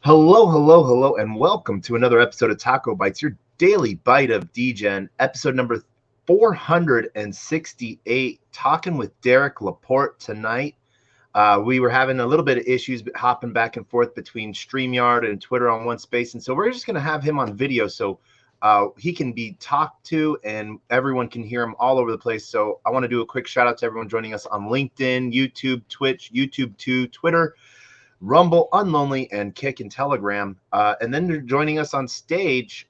Hello, and welcome to another episode of TacoBytes, your daily bite of Degen, episode number 468, talking with Derek Laporte tonight. We were having a little bit of issues hopping back and forth between StreamYard and Twitter on one space, and so we're just going to have him on video so he can be talked to and everyone can hear him all over the place. So I want to do a quick shout out to everyone joining us on LinkedIn, YouTube, Twitch, YouTube 2, Twitter, Rumble, Unlonely, and Kick and Telegram. And then joining us on stage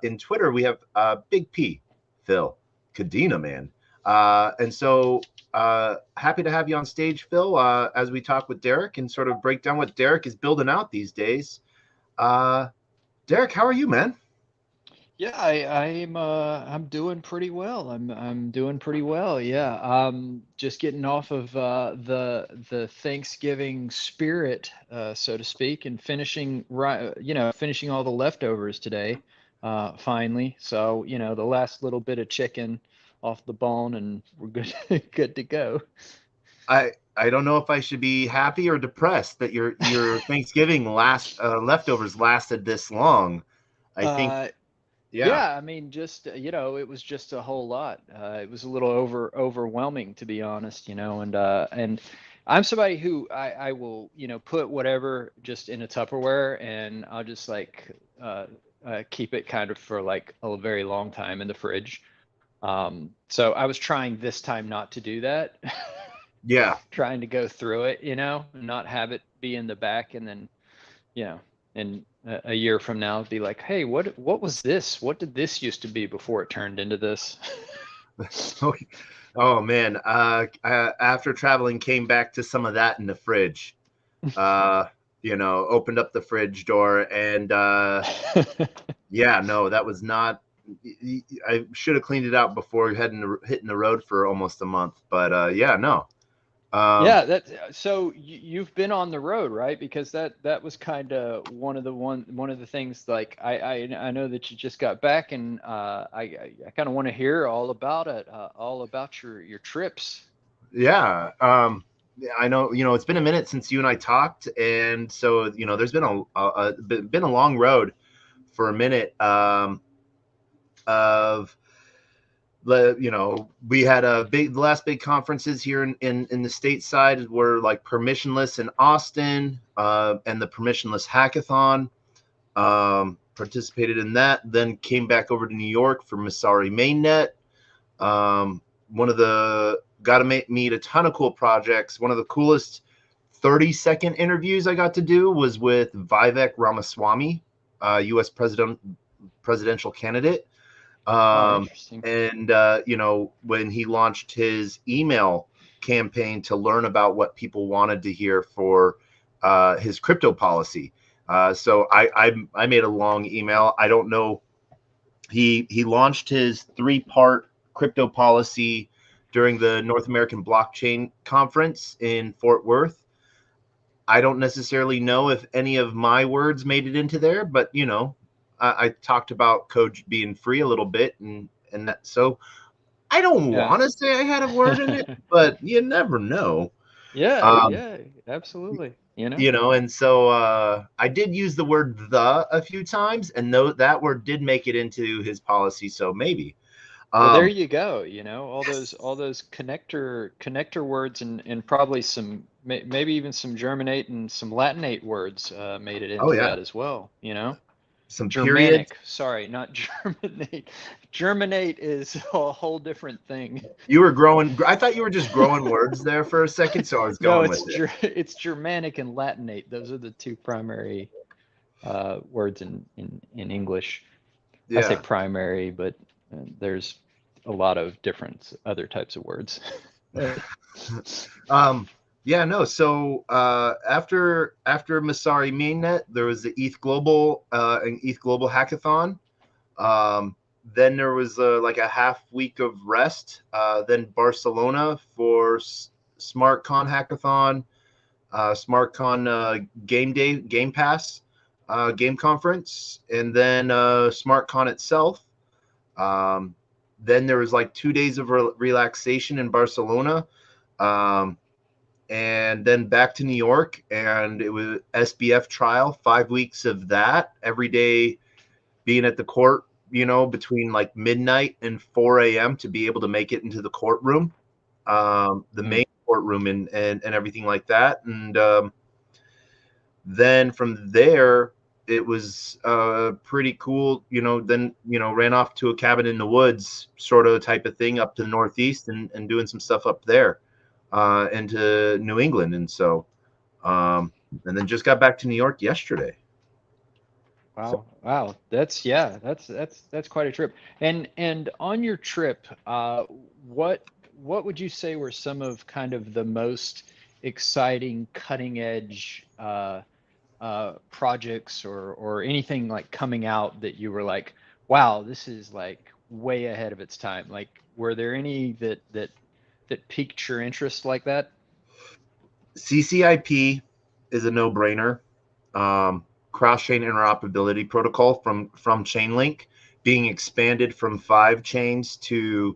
in Twitter, we have Big P, Phil, Kadena, man. And so happy to have you on stage, Phil, as we talk with Derek and sort of break down what Derek is building out these days. Derek, how are you, man? Yeah, I'm doing pretty well. I'm doing pretty well. Yeah. Just getting off of the Thanksgiving spirit, so to speak, and finishing finishing all the leftovers today, finally. So, the last little bit of chicken off the bone and we're good good to go. I don't know if I should be happy or depressed that your Thanksgiving leftovers lasted this long. I think Yeah, I mean, just it was just a whole lot. It was a little overwhelming, to be honest, and I'm somebody who I will, put whatever just in a Tupperware, and I'll just keep it kind of for like a very long time in the fridge. So I was trying this time not to do that. Yeah. Trying to go through it, and not have it be in the back, and then, and a year from now be like, hey, what was this? What did this used to be before it turned into this? Oh man, after traveling, came back to some of that in the fridge. Opened up the fridge door and yeah, no, that was not. I should have cleaned it out before hitting the road for almost a month. But yeah, no. Yeah, so you've been on the road, right? Because that was kind of one of the things. Like I know that you just got back, and I kind of want to hear all about it, all about your trips. Yeah, I know. It's been a minute since you and I talked, and so there's been been a long road for a minute. We had the last big conferences here in the stateside were like Permissionless in Austin, and the Permissionless Hackathon. Participated in that, then came back over to New York for Masari Mainnet. Got to meet a ton of cool projects. One of the coolest 30-second interviews I got to do was with Vivek Ramaswamy, U.S. presidential candidate. And when he launched his email campaign to learn about what people wanted to hear for his crypto policy. So I made a long email. I don't know. He launched his 3-part crypto policy during the North American Blockchain Conference in Fort Worth. I don't necessarily know if any of my words made it into there, but I talked about code being free a little bit, and that. So I don't want to say I had a word in it, but you never know. Yeah, absolutely. And so I did use the word "the" a few times, and that word did make it into his policy. So maybe. Well, there you go. All those connector words, and probably maybe even some Germanate and some Latinate words made it into that as well. Some Germanic. periods. Sorry, not Germanate. Germinate is a whole different thing. You were growing. I thought you were just growing words there for a second, so I was going with it. It's Germanic and Latinate. Those are the two primary words in English. Yeah. I say primary, but there's a lot of different other types of words. Yeah, no. So after Masari Mainnet, there was the ETH Global and ETH Global Hackathon. Then there was like a half week of rest. Then Barcelona for SmartCon Hackathon, SmartCon Game Day, Game Pass, Game Conference, and then SmartCon itself. then there was like 2 days of relaxation in Barcelona. And then back to New York, and it was SBF trial, 5 weeks of that, every day being at the court, between like midnight and 4 a.m. to be able to make it into the courtroom, the main courtroom and everything like that. And then from there, it was pretty cool, then, ran off to a cabin in the woods sort of type of thing up to the Northeast and doing some stuff up there into New England. And so, and then just got back to New York yesterday. Wow, wow, that's quite a trip. And on your trip, what would you say were some of kind of the most exciting, cutting edge projects or anything like coming out that you were like, wow, this is like way ahead of its time? Like, were there any that piqued your interest like that? CCIP is a no-brainer. Cross-chain interoperability protocol from Chainlink being expanded from 5 chains to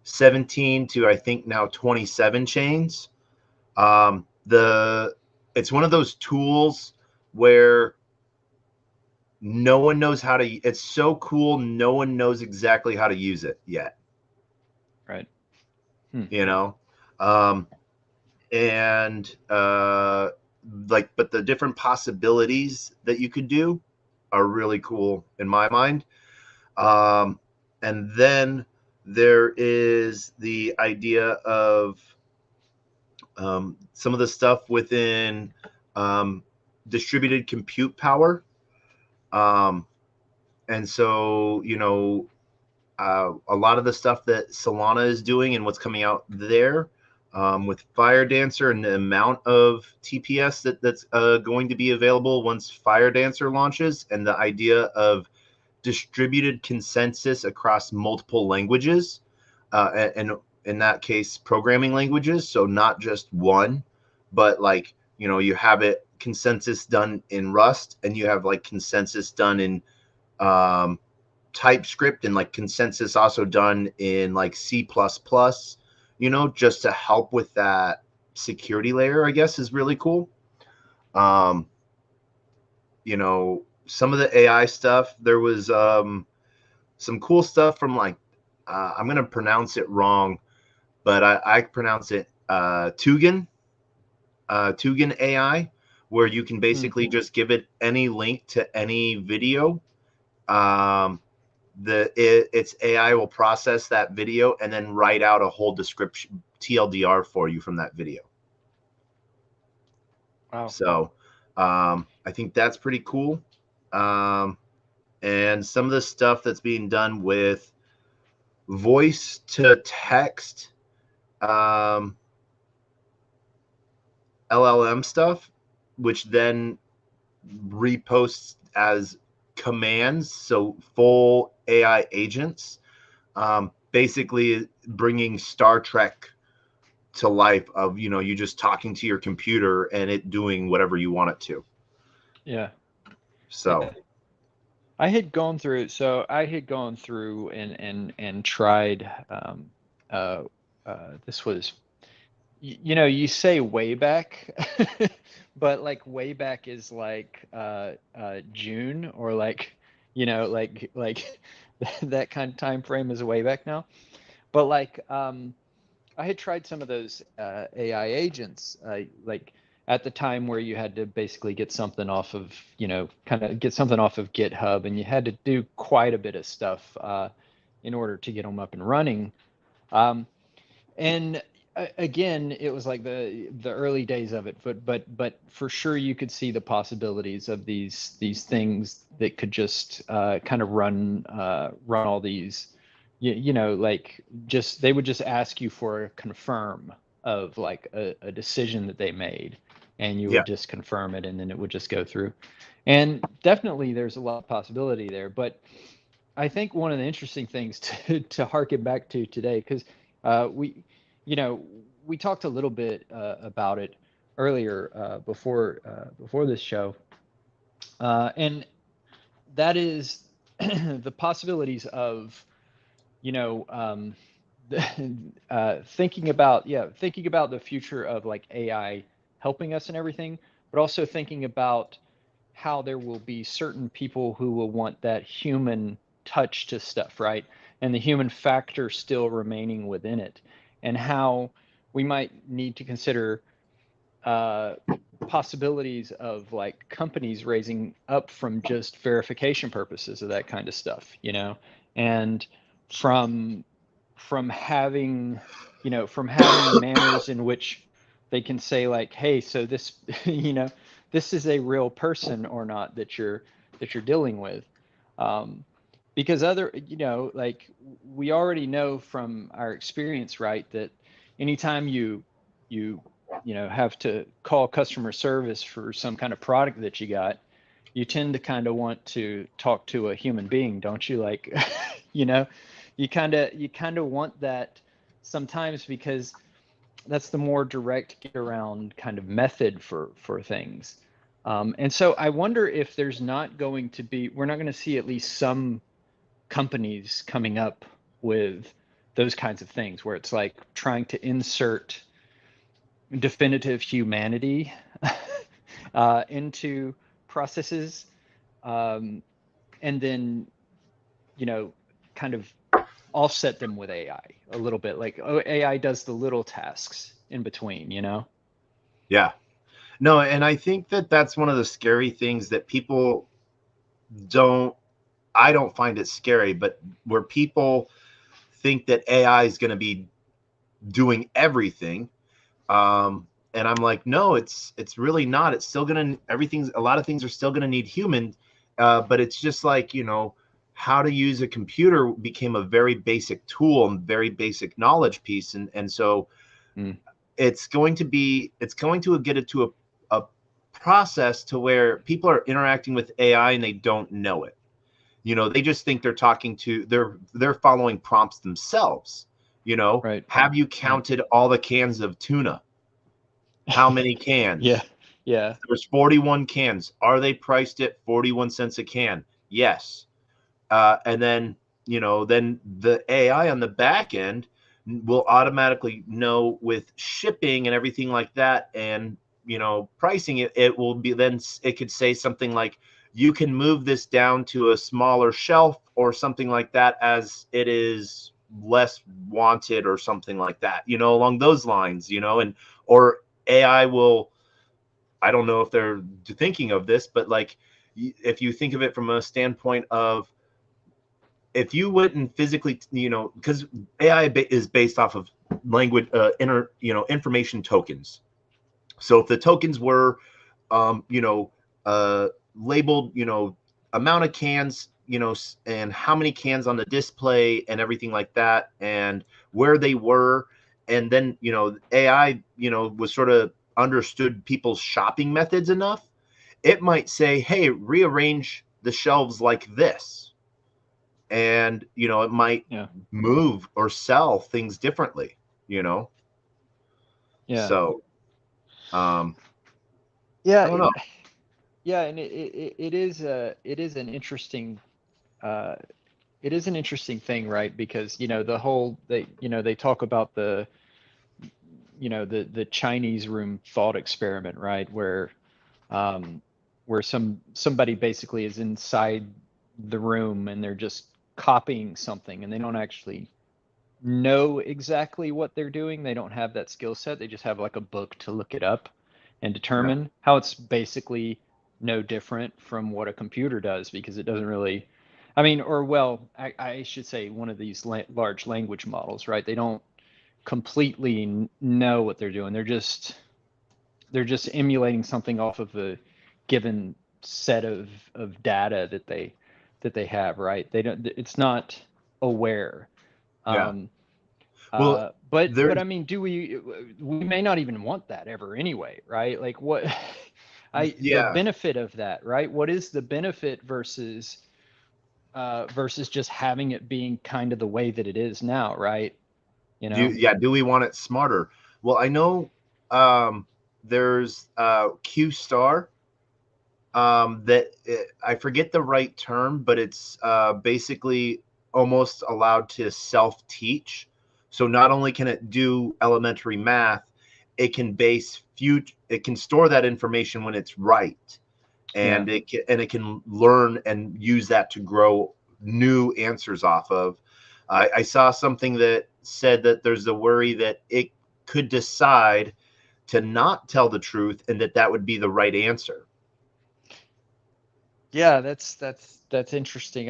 17 to I think now 27 chains. It's one of those tools where no one knows how to. It's so cool. No one knows exactly how to use it yet. Right. And but the different possibilities that you could do are really cool in my mind. And then there is the idea of some of the stuff within distributed compute power. And so, a lot of the stuff that Solana is doing and what's coming out there with Fire Dancer and the amount of TPS that's going to be available once Fire Dancer launches, and the idea of distributed consensus across multiple languages, and in that case, programming languages. So not just one, but like, you have it consensus done in Rust, and you have like consensus done in TypeScript, and like consensus also done in like C++, just to help with that security layer, I guess, is really cool. Some of the AI stuff, there was some cool stuff from like, I'm going to pronounce it wrong, but I pronounce it Tugen AI, where you can basically just give it any link to any video. Its AI will process that video and then write out a whole description, TLDR, for you from that video. Wow. So I think that's pretty cool. And some of the stuff that's being done with voice to text LLM stuff, which then reposts as commands, so full AI agents, basically bringing Star Trek to life of, you just talking to your computer and it doing whatever you want it to. Yeah. So yeah. I had gone through and tried this was you say way back but like way back is like June, or like like that kind of time frame is way back now. But like I had tried some of those AI agents, like at the time where you had to basically get something off of, kind of get something off of GitHub, and you had to do quite a bit of stuff in order to get them up and running. And again, it was like the early days of it, but for sure you could see the possibilities of these things that could just kind of run all these, like just they would just ask you for a confirm of like a decision that they made, and you yeah, would just confirm it, and then it would just go through. And definitely there's a lot of possibility there. But I think one of the interesting things to harken back to today, because we, we talked a little bit about it earlier before this show, and that is the possibilities of you know, thinking about, the future of like AI helping us and everything, but also thinking about how there will be certain people who will want that human touch to stuff, right? And the human factor still remaining within it, and how we might need to consider uh, possibilities of like companies raising up from just verification purposes of that kind of stuff, and from having, from having manners in which they can say like, hey, so this, this is a real person or not that you're dealing with. Um, because other, like we already know from our experience, right, that anytime you have to call customer service for some kind of product that you got, you tend to kind of want to talk to a human being, don't you? Like, you know, you kind of want that sometimes, because that's the more direct get around kind of method for things. And so I wonder if there's not going to be, we're not going to see at least some companies coming up with those kinds of things where it's like trying to insert definitive humanity into processes, um, and then, you know, kind of offset them with AI a little bit. Like, oh, AI does the little tasks in between. Yeah. No, and I think that that's one of the scary things that people don't, I don't find it scary, but where people think that AI is going to be doing everything. And I'm like, no, it's really not. It's still gonna, everything's, a lot of things are still gonna need human. But it's just like, how to use a computer became a very basic tool and very basic knowledge piece. And so Mm. it's going to get it to a process to where people are interacting with AI and they don't know it. They just think they're talking to, they're following prompts themselves. Right. Have you Right. counted all the cans of tuna? How many Yeah. cans? Yeah. There's 41 cans. Are they priced at 41 cents a can? Yes. And then, then the AI on the back end will automatically know with shipping and everything like that. And, pricing it, it will be, then it could say something like, you can move this down to a smaller shelf or something like that, as it is less wanted or something like that, along those lines, and, or AI will, I don't know if they're thinking of this, but like, if you think of it from a standpoint of, if you went and physically, because AI is based off of language, information tokens. So if the tokens were, um, you know, labeled, amount of cans, and how many cans on the display and everything like that, and where they were, and then, AI, was sort of understood people's shopping methods enough, it might say, hey, rearrange the shelves like this, and it might Yeah. move or sell things differently, you know Yeah. so um Yeah. I don't know. Yeah. And it is an interesting, uh, it is an interesting thing, right? Because, the whole, they talk about the Chinese room thought experiment, right? Um, where somebody basically is inside the room and they're just copying something, and they don't actually know exactly what they're doing. They don't have that skill set. They just have like a book to look it up and Yeah. determine how it's basically no different from what a computer does, because it doesn't really, I mean, or well, I should say one of these large language models, right? They don't completely know what they're doing. They're just emulating something off of a given set of data that they have, right? They don't, it's not aware. Yeah. Um, Well, but there's I mean, we may not even want that ever anyway, right? Like what the yeah. benefit of that, right? What is the benefit versus just having it being kind of the way that it is now, right? You know? Do we want it smarter? Well, I know, there's Q star, that I forget the right term, but it's basically almost allowed to self-teach. So not only can it do elementary math, it can store that information when it's right, and it can learn and use that to grow new answers off of. I saw something that said that there's a worry that it could decide to not tell the truth, and that would be the right answer. Yeah, that's interesting.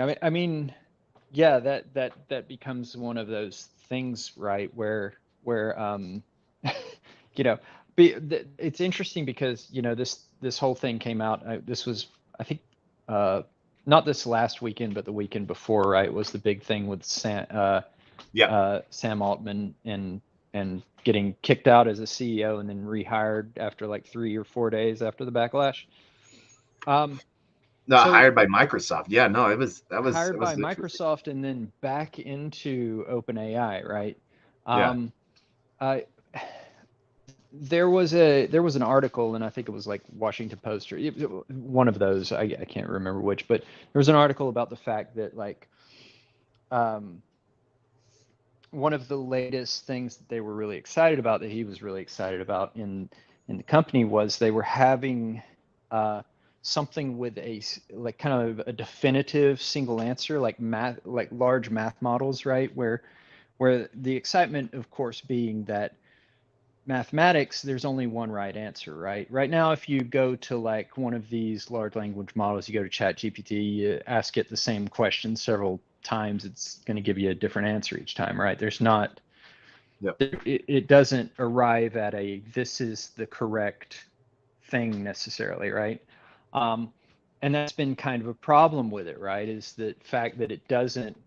Yeah, that becomes one of those things, right? Where you know, it's interesting because this whole thing came out. This was, I think, not this last weekend, but the weekend before, right? Was the big thing with Sam Altman and getting kicked out as a CEO and then rehired after like 3 or 4 days after the backlash. No, So hired by Microsoft. Yeah, no, hired it by was interesting. Microsoft and then back into OpenAI, right? Yeah. Um, uh, there was an article, and I think it was like Washington Post or one of those. I can't remember which, but there was an article about the fact that like um, one of the latest things that they were really excited about, that he was really excited about in the company, was they were having something with a like kind of a definitive single answer, like math, like large math models, right? Where the excitement, of course, being that mathematics, there's only one right answer, right? Right now, if you go to like one of these large language models, you go to ChatGPT, you ask it the same question several times, it's going to give you a different answer each time, right? There's not, Yep. it doesn't arrive at a this is the correct thing necessarily, right? And that's been kind of a problem with it, right? Is the fact that it doesn't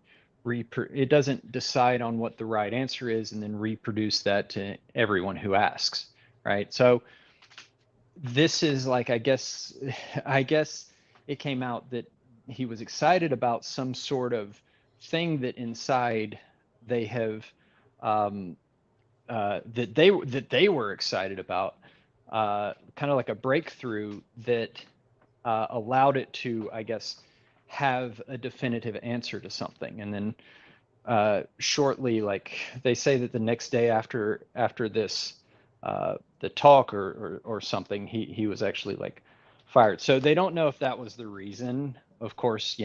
decide on what the right answer is and then reproduce that to everyone who asks, right? So this is like, I guess it came out that he was excited about some sort of thing that inside they have that they were excited about, kind of like a breakthrough that allowed it to, I guess, have a definitive answer to something. And then shortly, like they say that the next day after this, the talk or something, he was actually like fired. So they don't know if that was the reason. Of course,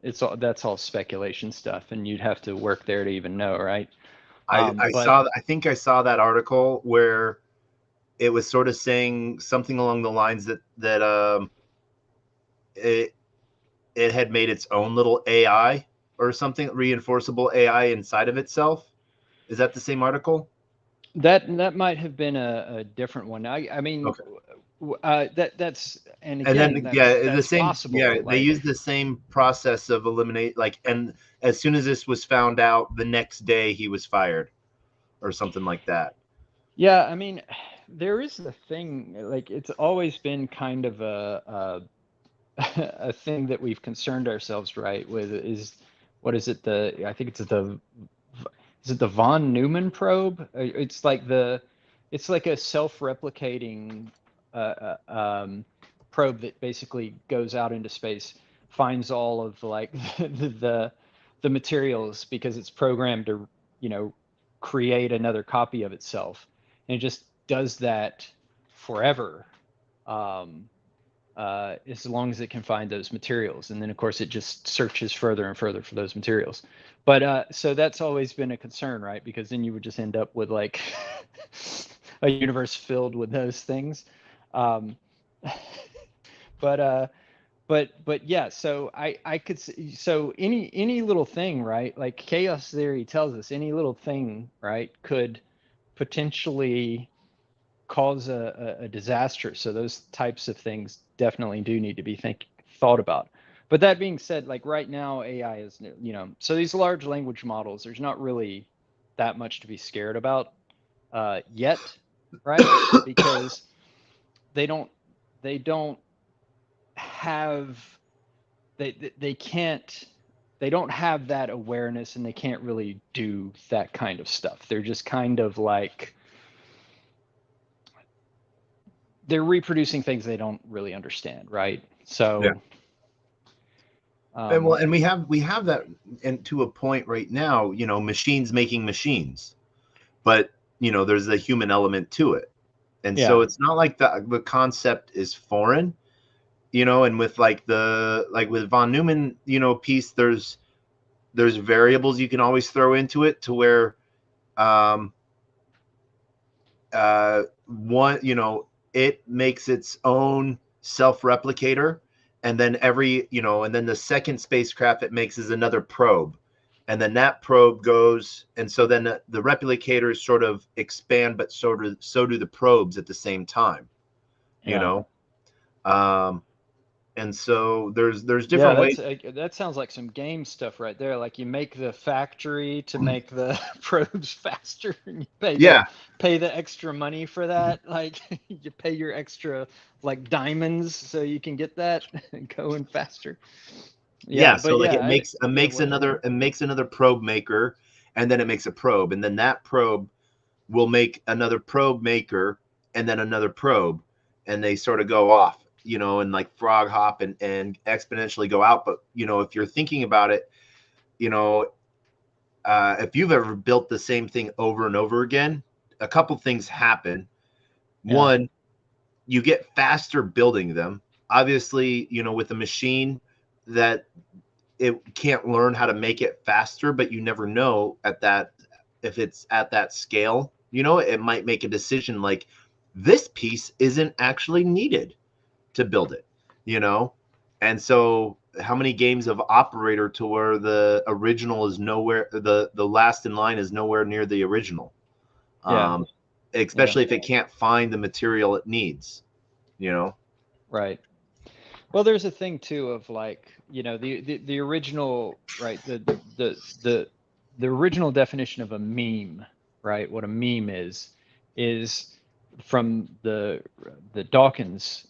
that's all speculation stuff, and you'd have to work there to even know, right? But I think I saw that article where it was sort of saying something along the lines that it it had made its own little AI or something, reinforceable AI inside of itself. Is that the same article? that might have been a different one. I mean, Okay. that's, and And again, then yeah, the that's same, yeah, possible. they Like, used the same process of eliminate, like, and as soon as this was found out, the next day he was fired or something like that. yeah, I mean, there is the thing. Like, it's always been kind of a thing that we've concerned ourselves, right, with is what is it? I think it's is it the von Neumann probe? It's like a self-replicating probe that basically goes out into space, finds all of like the materials because it's programmed to, create another copy of itself, and it just does that forever. Um, as long as it can find those materials. And then, of course, it just searches further and further for those materials. But so that's always been a concern, right? Because then you would just end up with like a universe filled with those things. Um, but yeah, so I could see, so any little thing, right? Like chaos theory tells us any little thing, right, could potentially cause a disaster. So those types of things definitely do need to be thought about. But that being said, like right now, AI is, so these large language models, there's not really that much to be scared about yet, right? Because they don't they don't have they can't they don't have that awareness, and they can't really do that kind of stuff. They're just kind of like they're reproducing things they don't really understand, right? Yeah. So And well, and we have that, and to a point right now, machines making machines, but there's a human element to it. And so Yeah. it's not like the concept is foreign, and with with von Neumann, piece, there's variables you can always throw into it to where um one, it makes its own self-replicator, and then and then the second spacecraft it makes is another probe, and then that probe goes, and so then the replicators sort of expand, but so do the probes at the same time, you Yeah. know um and so there's Yeah, different ways. that sounds like some game stuff right there. Like you make the factory to make the probes faster, and you Yeah, pay the extra money for that. Like you pay your extra like diamonds so you can get that going faster. yeah, Yeah, so but like yeah, it makes another probe maker, and then it makes a probe, and then that probe will make another probe maker, and then another probe, and they sort of go off, and like frog hop and exponentially go out. But if you're thinking about it, you know if you've ever built the same thing over and over again, a couple things happen. yeah, One, you get faster building them, obviously, with a machine that it can't learn how to make it faster, but you never know at that, if it's at that scale, it might make a decision like this piece isn't actually needed to build it, you know? And so how many games of operator to where the original is nowhere, the last in line is nowhere near the original. yeah, Um, yeah, especially if it can't find the material it needs, you know? right. Well, there's a thing too of like, the original, right? The original definition of a meme, right? What a meme is from the Dawkins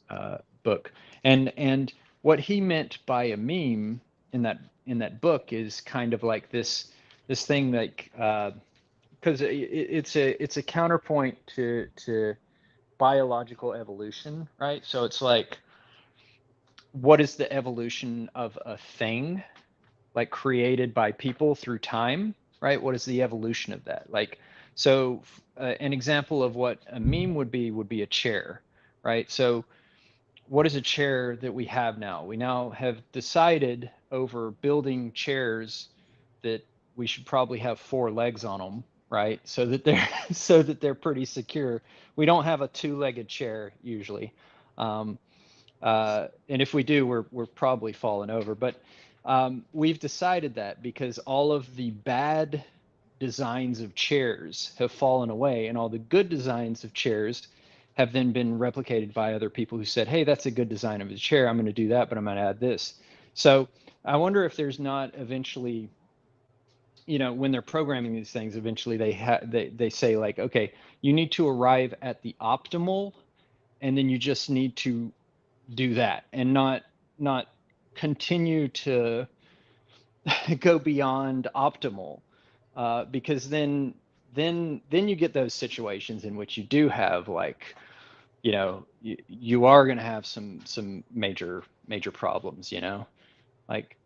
book, and what he meant by a meme in that book is kind of like this thing like because it's a counterpoint to biological evolution, right? So it's like what is the evolution of a thing like created by people through time, right? What is the evolution of that? Like, so an example of what a meme would be a chair, right? So what is a chair that we have now? We now have decided over building chairs that we should probably have four legs on them, right? So that they're so that they're pretty secure. We don't have a two-legged chair usually. Um, and if we do, we're probably falling over. But we've decided that because all of the bad designs of chairs have fallen away, and all the good designs of chairs have then been replicated by other people who said, "Hey, that's a good design of a chair. I'm going to do that, but I'm going to add this." So I wonder if there's not eventually, when they're programming these things, eventually they say like, okay, you need to arrive at the optimal, and then you just need to do that and not continue to go beyond optimal because then you get those situations in which you do have like you are going to have some major problems, like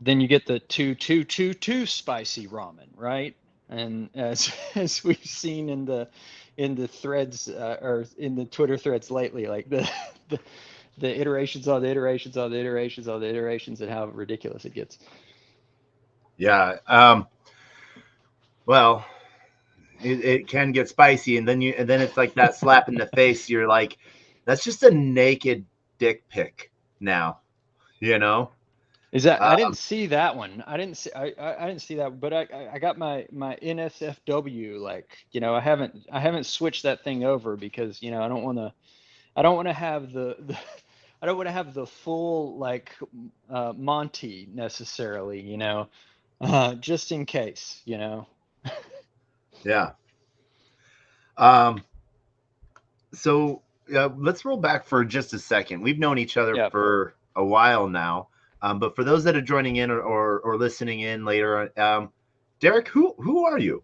then you get the too spicy ramen, right? And as as we've seen in the threads or in the Twitter threads lately, like the the iterations on the iterations on the iterations on the iterations and how ridiculous it gets. Yeah. Well, it can get spicy, and then it's like that slap in the face. You're like, that's just a naked dick pic now, you know? Is that Uh, I didn't see that one. I didn't see that, but I got my NSFW like I haven't switched that thing over because I don't want to have the I don't want to have the full like Monty necessarily, just in case. yeah. Um, so let's roll back for just a second. We've known each other Yeah. for a while now, but for those that are joining in or listening in later, Derek, who are you?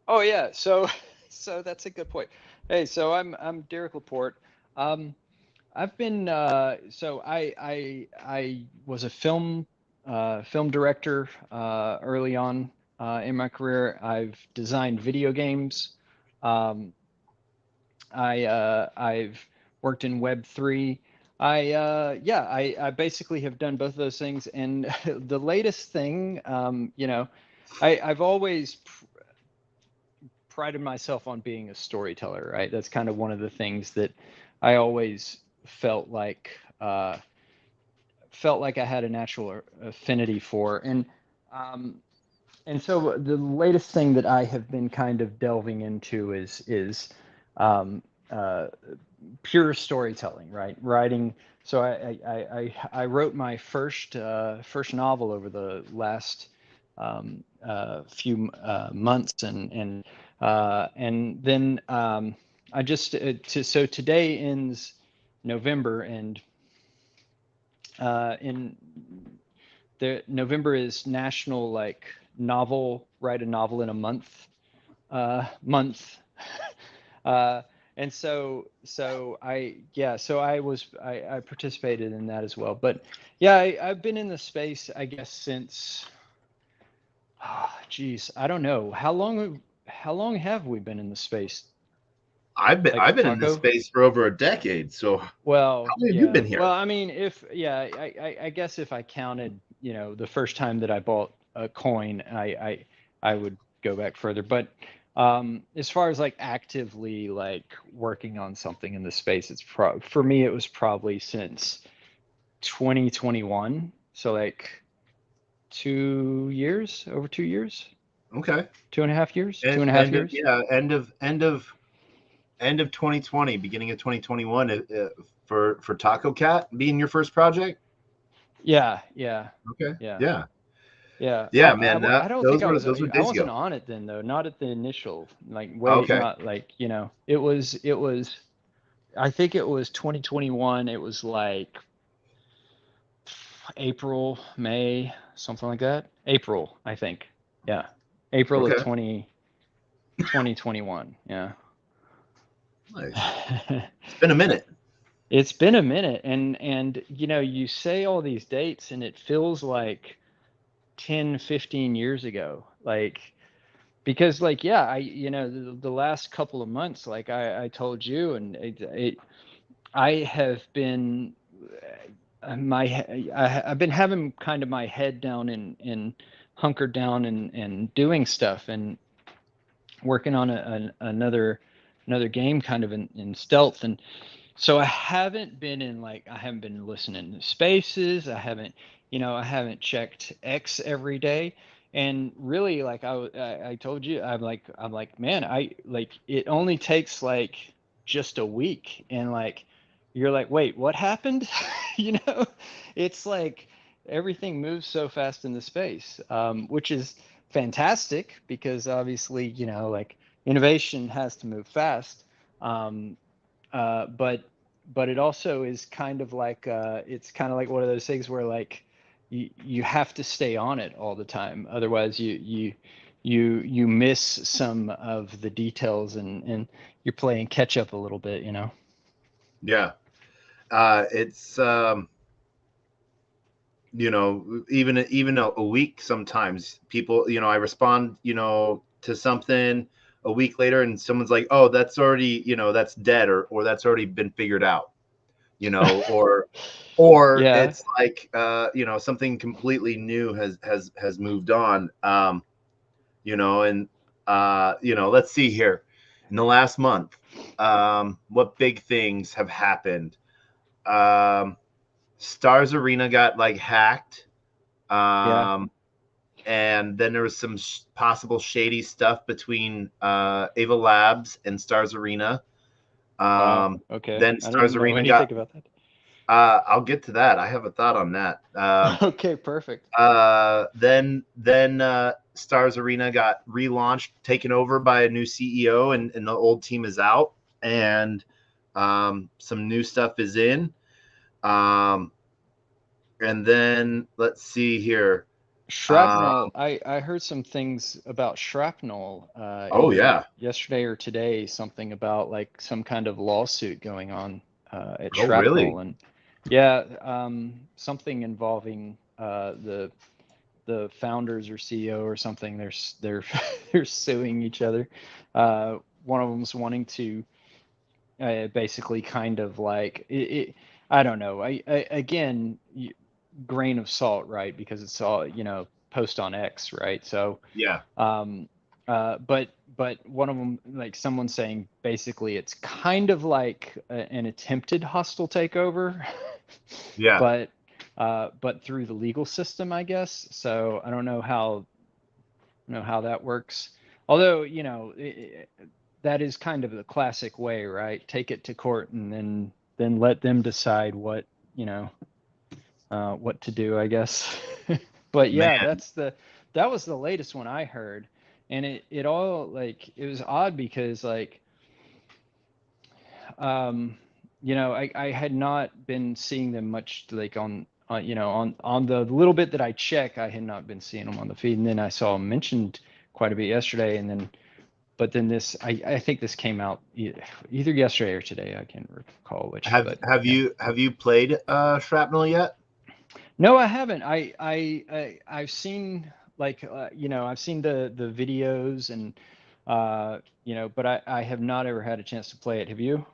Oh yeah. So so that's a good point. Hey, so I'm Derek Laporte. Um, I've been so I was a film director early on in my career. I've designed video games. Um, I've worked in Web3. I basically have done both of those things. And the latest thing, I've always prided myself on being a storyteller, right? That's kind of one of the things that I always felt like uh, felt like I had a natural affinity for. Um, and so the latest thing that I have been kind of delving into is um, uh, pure storytelling, right? Writing. So I wrote my first novel over the last few months, and then I just so today ends November, and in the November is National like novel write a novel in a month. uh, and I participated in that as well. But yeah, I've been in the space, I guess, since geez, I don't know how long have we been in the space? I've Like been in this Taco? space for over a decade. So how Well, long have you yeah. been Well, here? I mean, if yeah, I guess if I counted, the first time that I bought a coin, I would go back further. But as far as like actively like working on something in the space, for me it was probably since 2021. So like 2 years, over 2 years, Okay. 2.5 years, two And and a half end of years. yeah, end of 2020, beginning of 2021, for Taco Cat being your first project. Yeah, yeah, Okay. yeah. Yeah. Yeah, Yeah, man. I don't think Those were I days wasn't ago. on it then though, not at the initial, like way, Okay. not like, it was, I think it was 2021. It was like April, May, something like that. April, I think. Yeah. April of Okay. 2021. Yeah. Nice. It's been a minute. It's been a minute, and you say all these dates and it feels like 10, 15 years ago. Like, because like yeah, the last couple of months, like I told you, and I have been I've been having kind of my head down and hunkered down and doing stuff and working on another game kind of in stealth. And so I haven't been listening to spaces. I haven't checked X every day. And really, like I told you, I'm like, man, I like it only takes like just a week, and like you're like, wait, what happened? You know, it's like everything moves so fast in the space, which is fantastic because obviously, like innovation has to move fast. Um, but it also is kind of like it's kind of like one of those things where like you have to stay on it all the time, otherwise you miss some of the details, and you're playing catch up a little bit. Yeah. It's even a week sometimes people, I respond, to something a week later and someone's like, oh, that's already, that's dead, or that's already been figured out, or Yeah, it's like, something completely new has moved on. And let's see here in the last month, what big things have happened. um Stars Arena got like hacked. yeah. um and then there was some possible shady stuff between Ava Labs and Stars Arena. Wow. um Okay, then I Stars didn't know Arena got, anything about that. I'll get to that. I have a thought on that. Okay, perfect. Then Stars Arena got relaunched, taken over by a new CEO, and the old team is out, and some new stuff is in. Um, and then let's see here. Uh, Shrapnel. I heard some things about shrapnel oh either yeah, yesterday or today, something about like some kind of lawsuit going on. at Oh, really? Shrapnel, and yeah, something involving the founders or CEO or something. They're they're suing each other. One of them's wanting to basically kind of like I don't know. Again, grain of salt, right? Because it's all, post on X, right? So Yeah. um, but one of them, like someone saying basically it's kind of like an attempted hostile takeover, Yeah. but through the legal system, I guess. So I don't know how that works. Although, that is kind of the classic way, right? Take it to court and then let them decide what to do, I guess. But yeah, Man. that was the latest one I heard, and it all, like, it was odd because, like, I had not been seeing them much, like, on the little bit that I check. I had not been seeing them on the feed, and then I saw them mentioned quite a bit yesterday, and then but then this, I think this came out either yesterday or today. I can't recall which, Have but have yeah. you have you played Shrapnel yet? No, I haven't. I've seen, like, I've seen the videos, and but I have not ever had a chance to play it. Have you?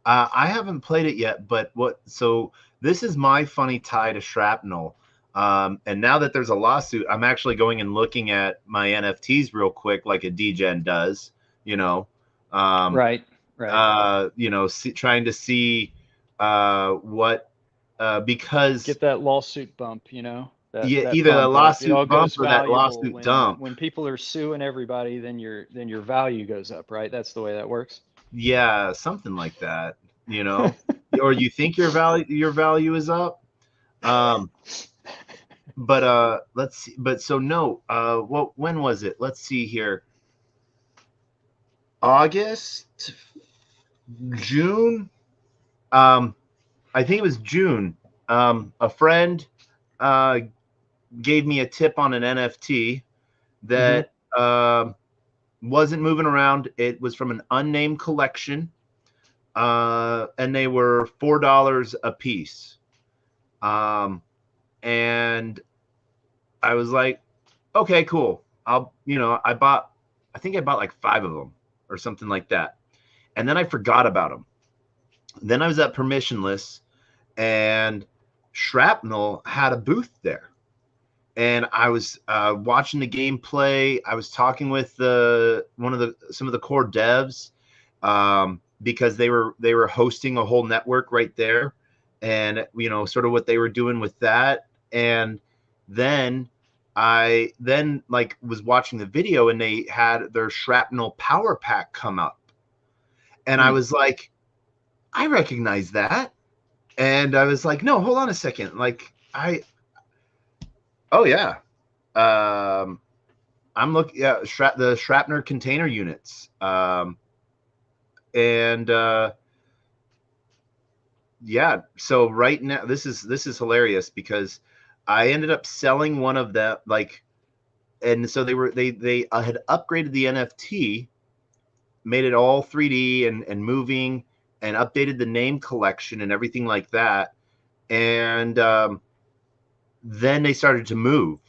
I haven't played it yet, but so this is my funny tie to Shrapnel. And now that there's a lawsuit, I'm actually going and looking at my NFTs real quick, like a Degen does, you know, um, Right, right. trying to see what, because Get that lawsuit bump, yeah, that either a bump. It lawsuit all bump goes or that valuable lawsuit dump. when people are suing everybody, then your value goes up, right? That's the way that works. Yeah, something like that, you know, or you think your value is up. Um, but let's see. But so no, when was it? Let's see here. August, June. Um, I think it was June. A friend uh gave me a tip on an NFT Hmm. that wasn't moving around. It was from an unnamed collection, and they were $4 a piece. Um, and I was like, okay, cool. I think I bought like 5 of them or something like that. And then I forgot about them. Then I was at Permissionless, and Shrapnel had a booth there. And I was watching the gameplay. I was talking with some of the core devs, because they were hosting a whole network right there, and sort of what they were doing with that. And then I like was watching the video, and they had their Shrapnel Power Pack come up, and I Hmm. was like, I recognize that, and I was like, no, hold on a second, like oh yeah, um, I'm looking, yeah, the Shrapner container units, and yeah. So right now, this is hilarious because I ended up selling one of them, like, and so they had upgraded the NFT, made it all 3D and moving, and updated the name collection and everything like that. And then they started to move,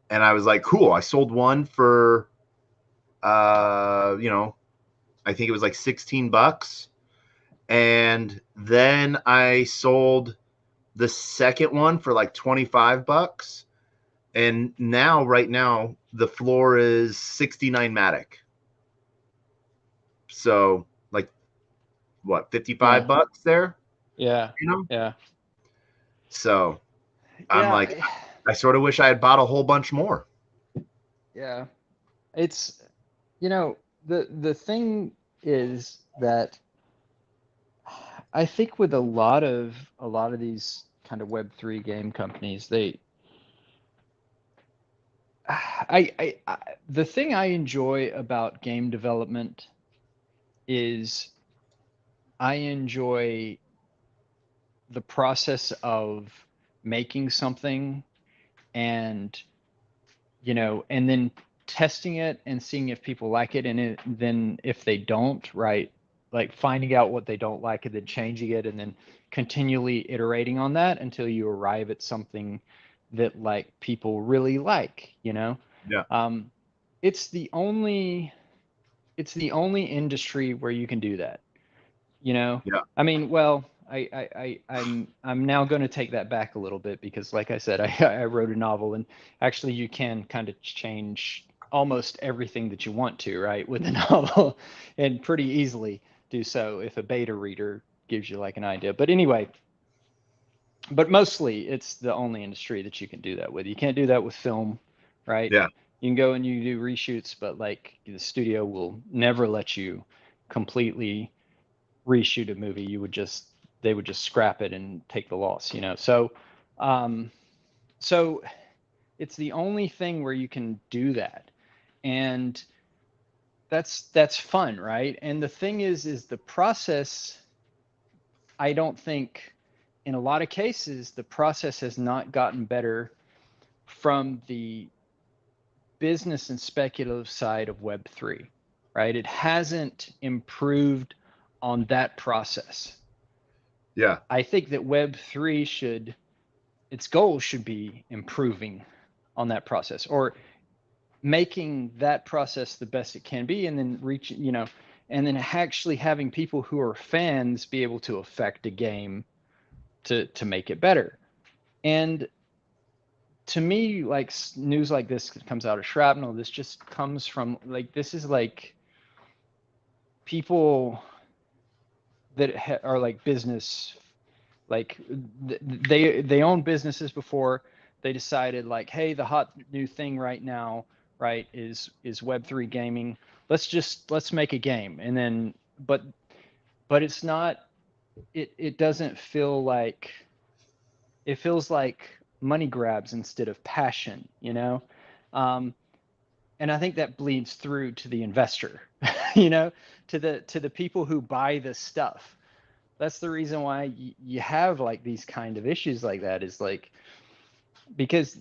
and I was like, cool. I sold one for I think it was like $16. And then I sold the second one for like $25. And right now, the floor is 69 Matic. So like what, 55 Yeah, bucks there, yeah, you know? yeah, So I'm yeah, like, I sort of wish I had bought a whole bunch more. yeah. It's, you know, the thing is that I think with a lot of these kind of Web3 game companies, I the thing I enjoy about game development is I enjoy the process of making something, and and then testing it and seeing if people like it, and then if they don't, right, like finding out what they don't like and then changing it and then continually iterating on that until you arrive at something that like people really like, you know? Yeah. It's the only industry where you can do that, you know? Yeah. I mean, well, I'm now going to take that back a little bit because, like I said, I wrote a novel, and actually you can kind of change almost everything that you want to, right, with a novel, and pretty easily do so if a beta reader gives you like an idea. But anyway, but mostly it's the only industry that you can do that with. You can't do that with film, right? Yeah. You can go and you do reshoots, but like the studio will never let you completely reshoot a movie. They would just scrap it and take the loss, you know. So um so it's the only thing where you can do that. And that's fun, right? And the thing is the process, I don't think in a lot of cases the process has not gotten better from the business and speculative side of Web3, right? It hasn't improved on that process. Yeah. I think that Web3 its goal should be improving on that process, or making that process the best it can be, and then reaching, you know, and then actually having people who are fans be able to affect a game to make it better. And to me, like news like this comes out of shrapnel. This just comes from like, this is like people that are like business, like they own businesses before. They decided like, hey, the hot new thing right now, right, is Web3 gaming. Let's make a game. And then but it's not, it doesn't feel like, it feels like money grabs instead of passion, you know. um, and I think that bleeds through to the investor, you know, to the people who buy this stuff. That's the reason why you have like these kind of issues like that, is like, because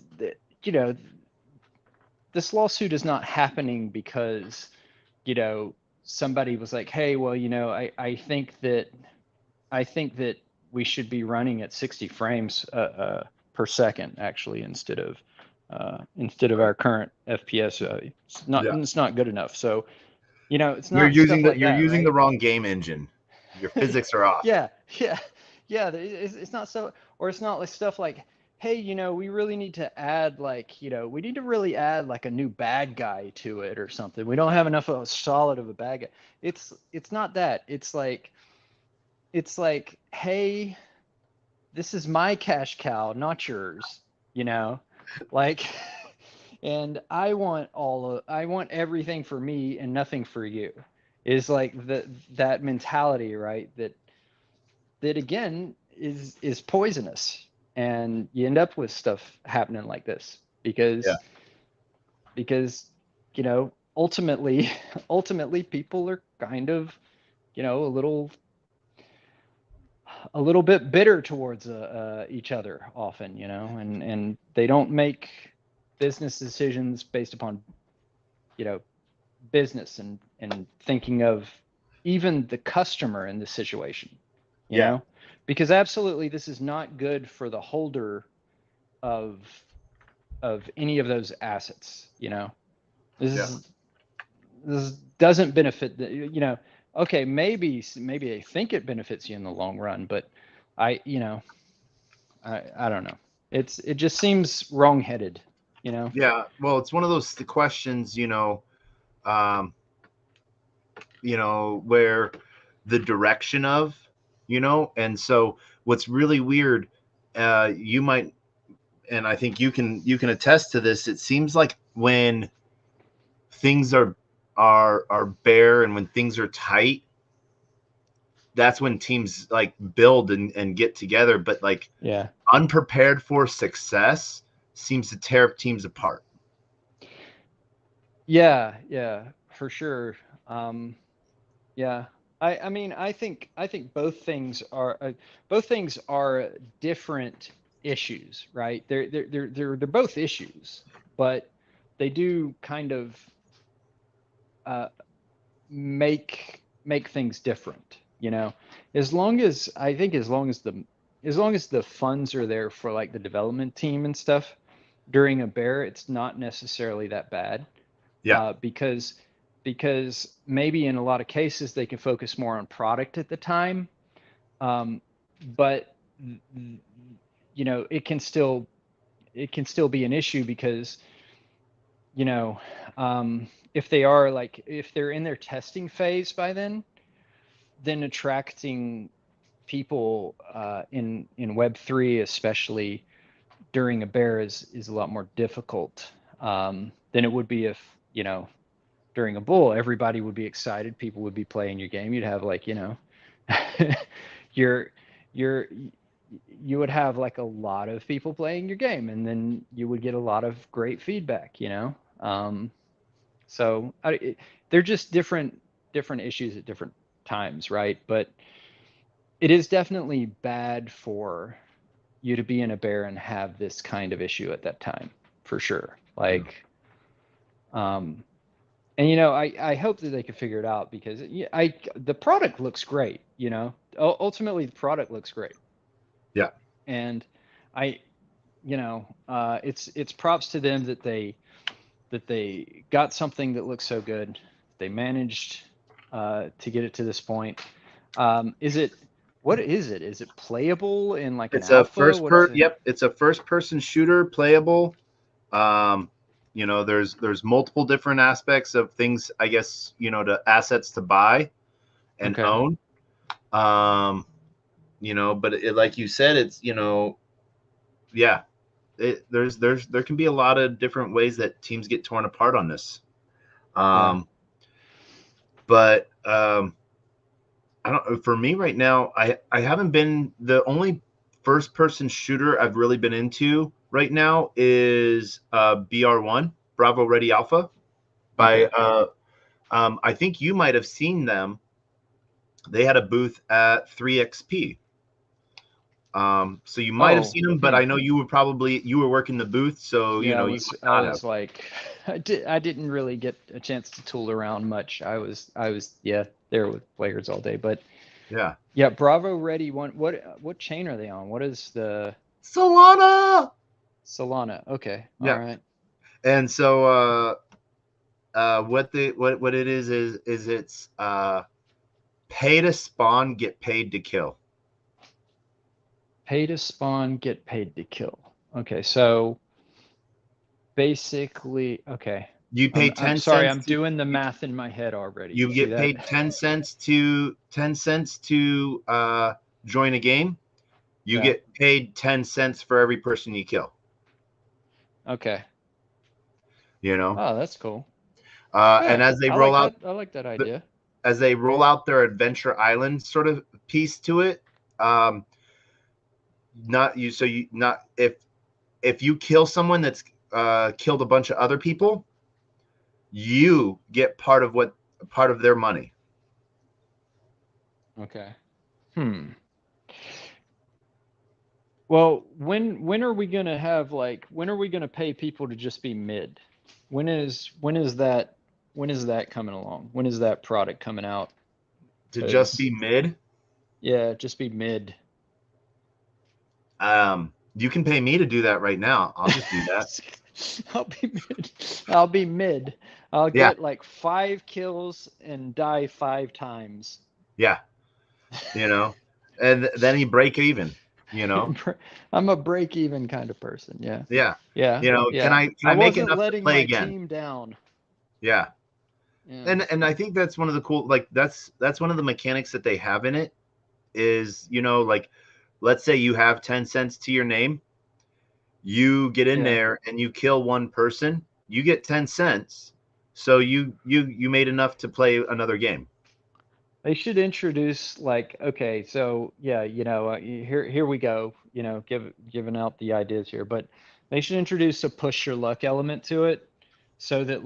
you know, this lawsuit is not happening because, you know, somebody was like, hey, well, you know, I think that we should be running at 60 frames per second, actually, instead of our current FPS. Yeah. It's not good enough. So, you know, it's You're not using stuff like you're that, using right? the wrong game engine. Your physics are off. Yeah, yeah, yeah. It's not so, or it's not like stuff like, hey, you know, we really need to add like, you know, we need to really add like a new bad guy to it or something. We don't have enough of a solid of a bad guy. It's not that. It's like, hey, this is my cash cow, not yours, you know, like, and I want everything for me and nothing for you, is like that mentality, right? That again is poisonous, and you end up with stuff happening like this Yeah. because you know, ultimately ultimately people are kind of, you know, a little bit bitter towards each other often, you know, and they don't make business decisions based upon, you know, business and thinking of even the customer in this situation, you Yeah. know, because absolutely this is not good for the holder of any of those assets, you know. This Yeah. is this doesn't benefit the, you know, okay, maybe I think it benefits you in the long run, but you know, I don't know. It just seems wrong-headed, you know. Yeah. Well, it's one of those questions, um, where the direction of, and so what's really weird, you might, and I think you can attest to this. It seems like when things are bare and when things are tight, that's when teams like build and get together. But like Yeah. unprepared for success seems to tear teams apart. Yeah, yeah, for sure. Um, yeah. I mean, I think both things are different issues, right? They're both issues, but they do kind of uh, make make things different, as long as the funds are there for like the development team and stuff during a bear, it's not necessarily that bad. Yeah. Because maybe in a lot of cases they can focus more on product at the time, but it can still be an issue because if they're in their testing phase by then attracting people in Web3, especially during a bear, is a lot more difficult than it would be if during a bull everybody would be excited, people would be playing your game, you'd have you're you would have like a lot of people playing your game, and then you would get a lot of great feedback. So they're just different issues at different times, right? But it is definitely bad for you to be in a bear and have this kind of issue at that time, for sure. And I hope that they can figure it out, because the product looks great. Ultimately the product looks great. Yeah. And it's props to them that they got something that looks so good. They managed to get it to this point. What is it? Is it playable in like It's an alpha? Yep, it's a first-person shooter, playable. There's multiple different aspects of things, I guess, to assets to buy and own. But like you said, it's yeah. There can be a lot of different ways that teams get torn apart on this. But I don't. For me right now, I haven't been, the only first person shooter I've really been into right now is BR1, Bravo Ready Alpha, by I think you might have seen them. They had a booth at 3XP. So you might have seen them, but I know you were working the booth, so yeah, you I was like, I didn't really get a chance to tool around much. I was there with players all day, but yeah, Bravo Ready one. What chain are they on? What is the Solana? Okay, yeah. All right. And so what it is it's pay to spawn, get paid to kill. Pay to spawn, get paid to kill. Okay, so basically, okay. You pay 10 I'm sorry, cents. I'm doing the math in my head already. You get paid 10 cents to join a game. You get paid 10 cents for every person you kill. Okay. Oh, that's cool. And as they roll out, I like that idea. As they roll out their Adventure Island sort of piece to it, if you kill someone that's killed a bunch of other people, you get part of their money. Okay. Well, when are we gonna have when are we gonna pay people to just be mid? When is that coming along? When is that product coming out? To just be mid? Yeah, just be mid. You can pay me to do that right now. I'll just do that. I'll be mid. I'll get like 5 kills and die 5 times. Yeah. And then you break even, I'm a break even kind of person. Yeah. Yeah. Can I make enough to play again? Team down. Yeah. And I think that's one of the cool, that's one of the mechanics that they have in it is, let's say you have 10 cents to your name. You get in there and you kill one person, you get 10 cents. So you made enough to play another game. They should introduce okay, so yeah, here we go, giving out the ideas here, but they should introduce a push your luck element to it, so that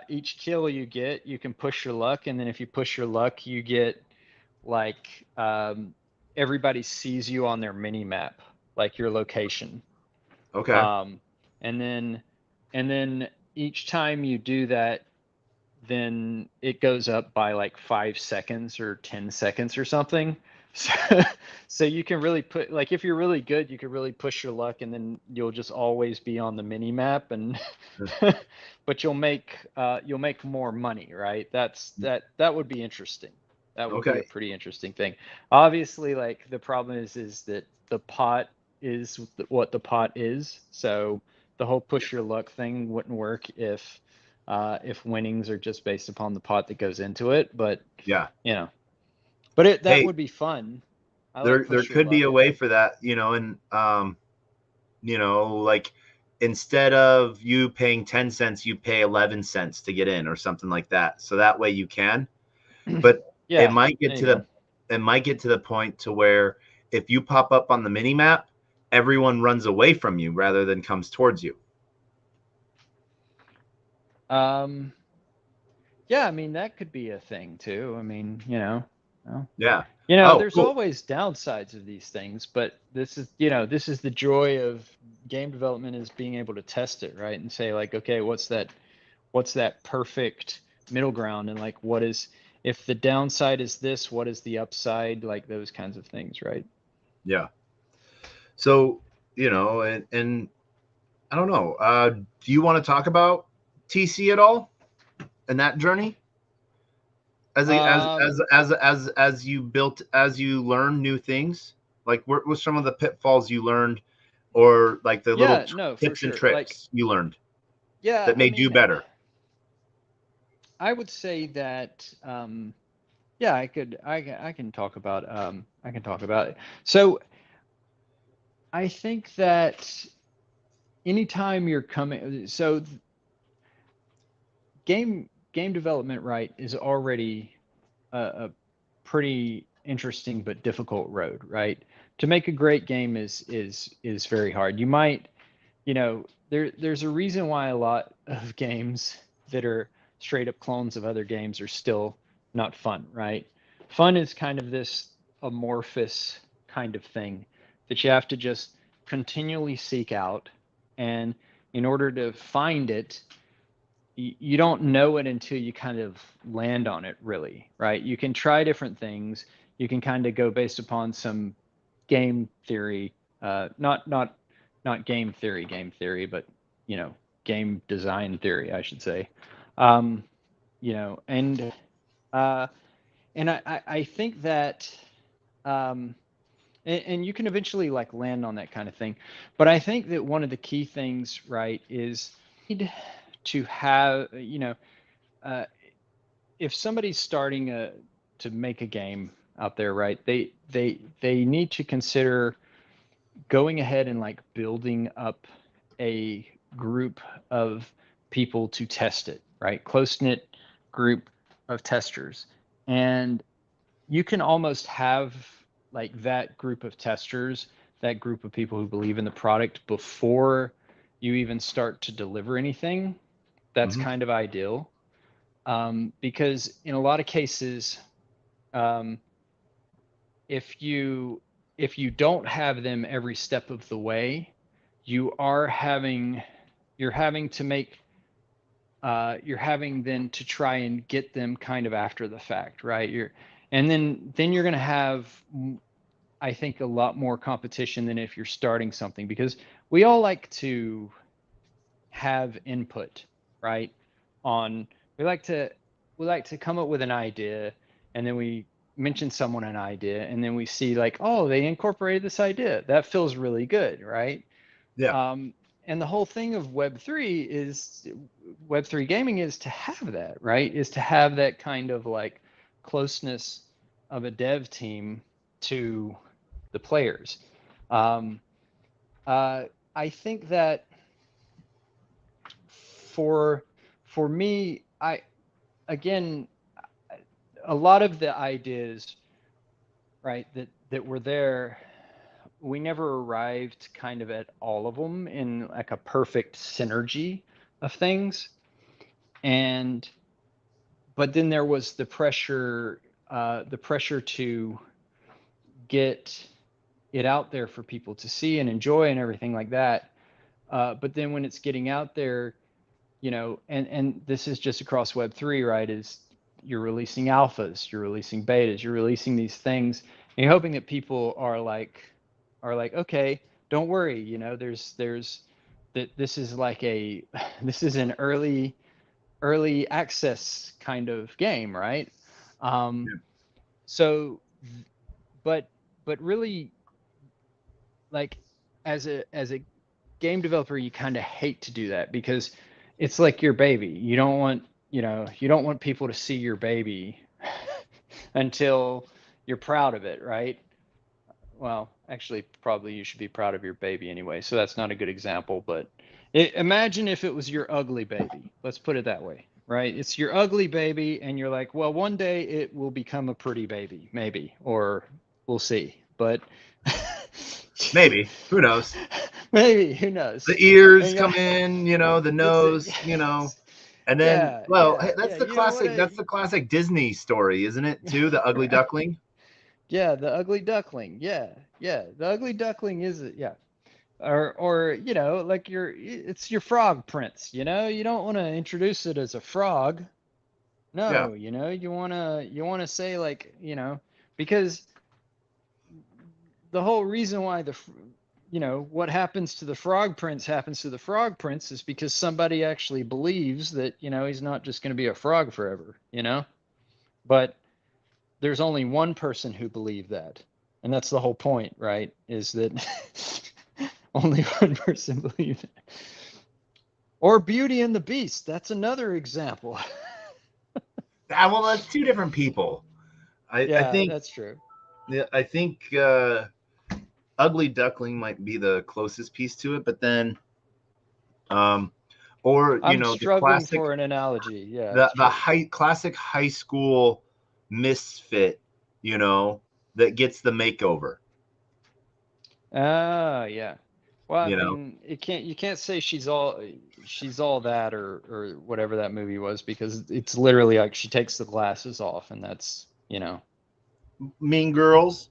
each kill you get, you can push your luck, and then if you push your luck, you get everybody sees you on their mini map, your location. Okay. And then each time you do that, then it goes up by like 5 seconds or 10 seconds or something. So, so you can really put, like, if you're really good, you can really push your luck, and then you'll just always be on the mini map, and but you'll make more money, right? That would be interesting. That would be a Okay. pretty interesting thing. Obviously, like, the problem is that the pot is what the pot is. So the whole push your luck thing wouldn't work if winnings are just based upon the pot that goes into it. But Yeah. you know, but that Hey, would be fun. I like there push your could be luck. a way for that, and like instead of you paying 10 cents, you pay 11 cents to get in or something like that. So that way you can, but it Yeah, might get there to you go. the point to where if you pop up on the mini map, everyone runs away from you rather than comes towards you. Um, yeah, I mean, that could be a thing too. I mean, well, Yeah. Oh, there's cool. always downsides of these things, but this is the joy of game development, is being able to test it, right? And say, like, okay, what's that perfect middle ground, and, like, if the downside is this, what is the upside, like those kinds of things, right? Yeah. So, and I don't know. Do you want to talk about TC at all and that journey? Um, As you built, as you learn new things, like what were some of the pitfalls you learned, or like the little yeah, no, for tips and sure. Like, tricks you learned yeah, that I made you mean, better? I would say that, yeah, I can talk about, it. So I think that anytime you're coming, so game development, right, is already a pretty interesting but difficult road, right? To make a great game is very hard. You might, there's a reason why a lot of games that are straight up clones of other games are still not fun, right? Fun is kind of this amorphous kind of thing that you have to just continually seek out, and in order to find it, you don't know it until you kind of land on it, really, right? You can try different things. You can kind of go based upon some game theory, not game theory, but game design theory, I should say. Um, you know, and uh, and I think that, um, and you can eventually, like, land on that kind of thing. But I think that one of the key things, right, is need to have, uh, if somebody's starting to make a game out there, right, they need to consider going ahead and, like, building up a group of people to test it, right? Close knit group of testers. And you can almost have, like, that group of testers, that group of people who believe in the product before you even start to deliver anything. That's Mm-hmm. kind of ideal. Because in a lot of cases, um, if you don't have them every step of the way, you are having you're having to make you're having then to try and get them kind of after the fact, right? And then you're going to have, I think, a lot more competition than if you're starting something, because we all like to have input, right? On we like to come up with an idea, and then we mention someone an idea, and then we see, like, oh, they incorporated this idea. That feels really good, right? Yeah. Um, and the whole thing of Web3 gaming is to have that, right? Is to have that kind of, like, closeness of a dev team to the players. Um, uh, I think that for for me, again, a lot of the ideas, right, that were there, we never arrived kind of at all of them in, like, a perfect synergy of things. And but then there was the pressure to get it out there for people to see and enjoy and everything like that. But then when it's getting out there, and this is just across Web3, right? Is you're releasing alphas, you're releasing betas, you're releasing these things, and you're hoping that people are like, okay, don't worry, there's that this is like a this is an early access kind of game, right? Um, Yeah. so, but really, like as a game developer, you kind of hate to do that because it's like your baby. You don't want people to see your baby until you're proud of it, right? Well, actually, probably you should be proud of your baby anyway. So that's not a good example, but imagine if it was your ugly baby. Let's put it that way, right? It's your ugly baby, and you're like, well, one day it will become a pretty baby, maybe, or we'll see. But Maybe. Who knows? maybe, who knows? The ears And come in, the it's nose, and then, yeah, well, yeah, hey, yeah. You don't want that's to. the classic Disney story, isn't it? Too, the ugly duckling. Yeah, the ugly duckling. Yeah, yeah. The ugly duckling is it? Yeah. Or like it's your frog prince. You don't want to introduce it as a frog. Yeah. No, you want to say like, because the whole reason why what happens to the frog prince happens to the frog prince is because somebody actually believes that, he's not just going to be a frog forever. But there's only one person who believed that. And that's the whole point, right? Is that only one person believed it. Or Beauty and the Beast. That's another example. Well, that's two different people. I Yeah, think, that's true. yeah, I think ugly duckling might be the closest piece to it, but then, um, or I'm the struggling classic, for an analogy. Yeah, the it's the true. high classic high school misfit, that gets the makeover. Ah, yeah. Well, I You know, mean, you can't say she's all that or whatever that movie was because it's literally like she takes the glasses off and that's. Mean Girls.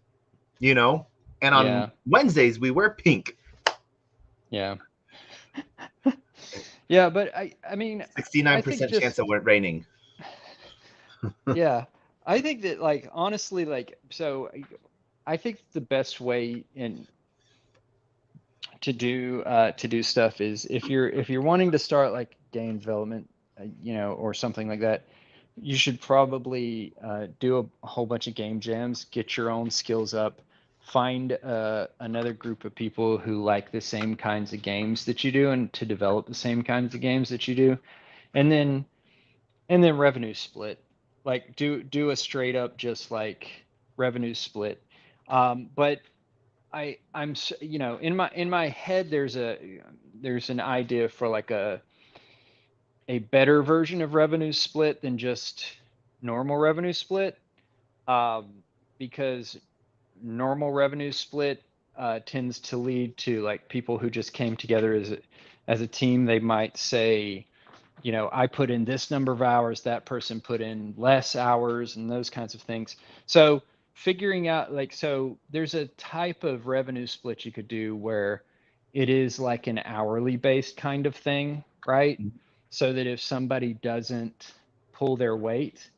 And on Yeah, Wednesdays we wear pink. yeah. Yeah, but I mean, I think 69% chance just of it raining. yeah, I think that like honestly like so I think the best way in to do stuff is if you're wanting to start like game development, or something like that, you should probably do a whole bunch of game jams, get your own skills up, find another group of people who like the same kinds of games that you do, and to develop the same kinds of games that you do, and then revenue split, like do a straight up just like revenue split. But in my head there's an idea for like a better version of revenue split than just normal revenue split, um, because normal revenue split tends to lead to like people who just came together as a team. They might say, I put in this number of hours, that person put in less hours, and those kinds of things. So figuring out like, so there's a type of revenue split you could do where it is like an hourly based kind of thing, right? So that if somebody doesn't pull their weight,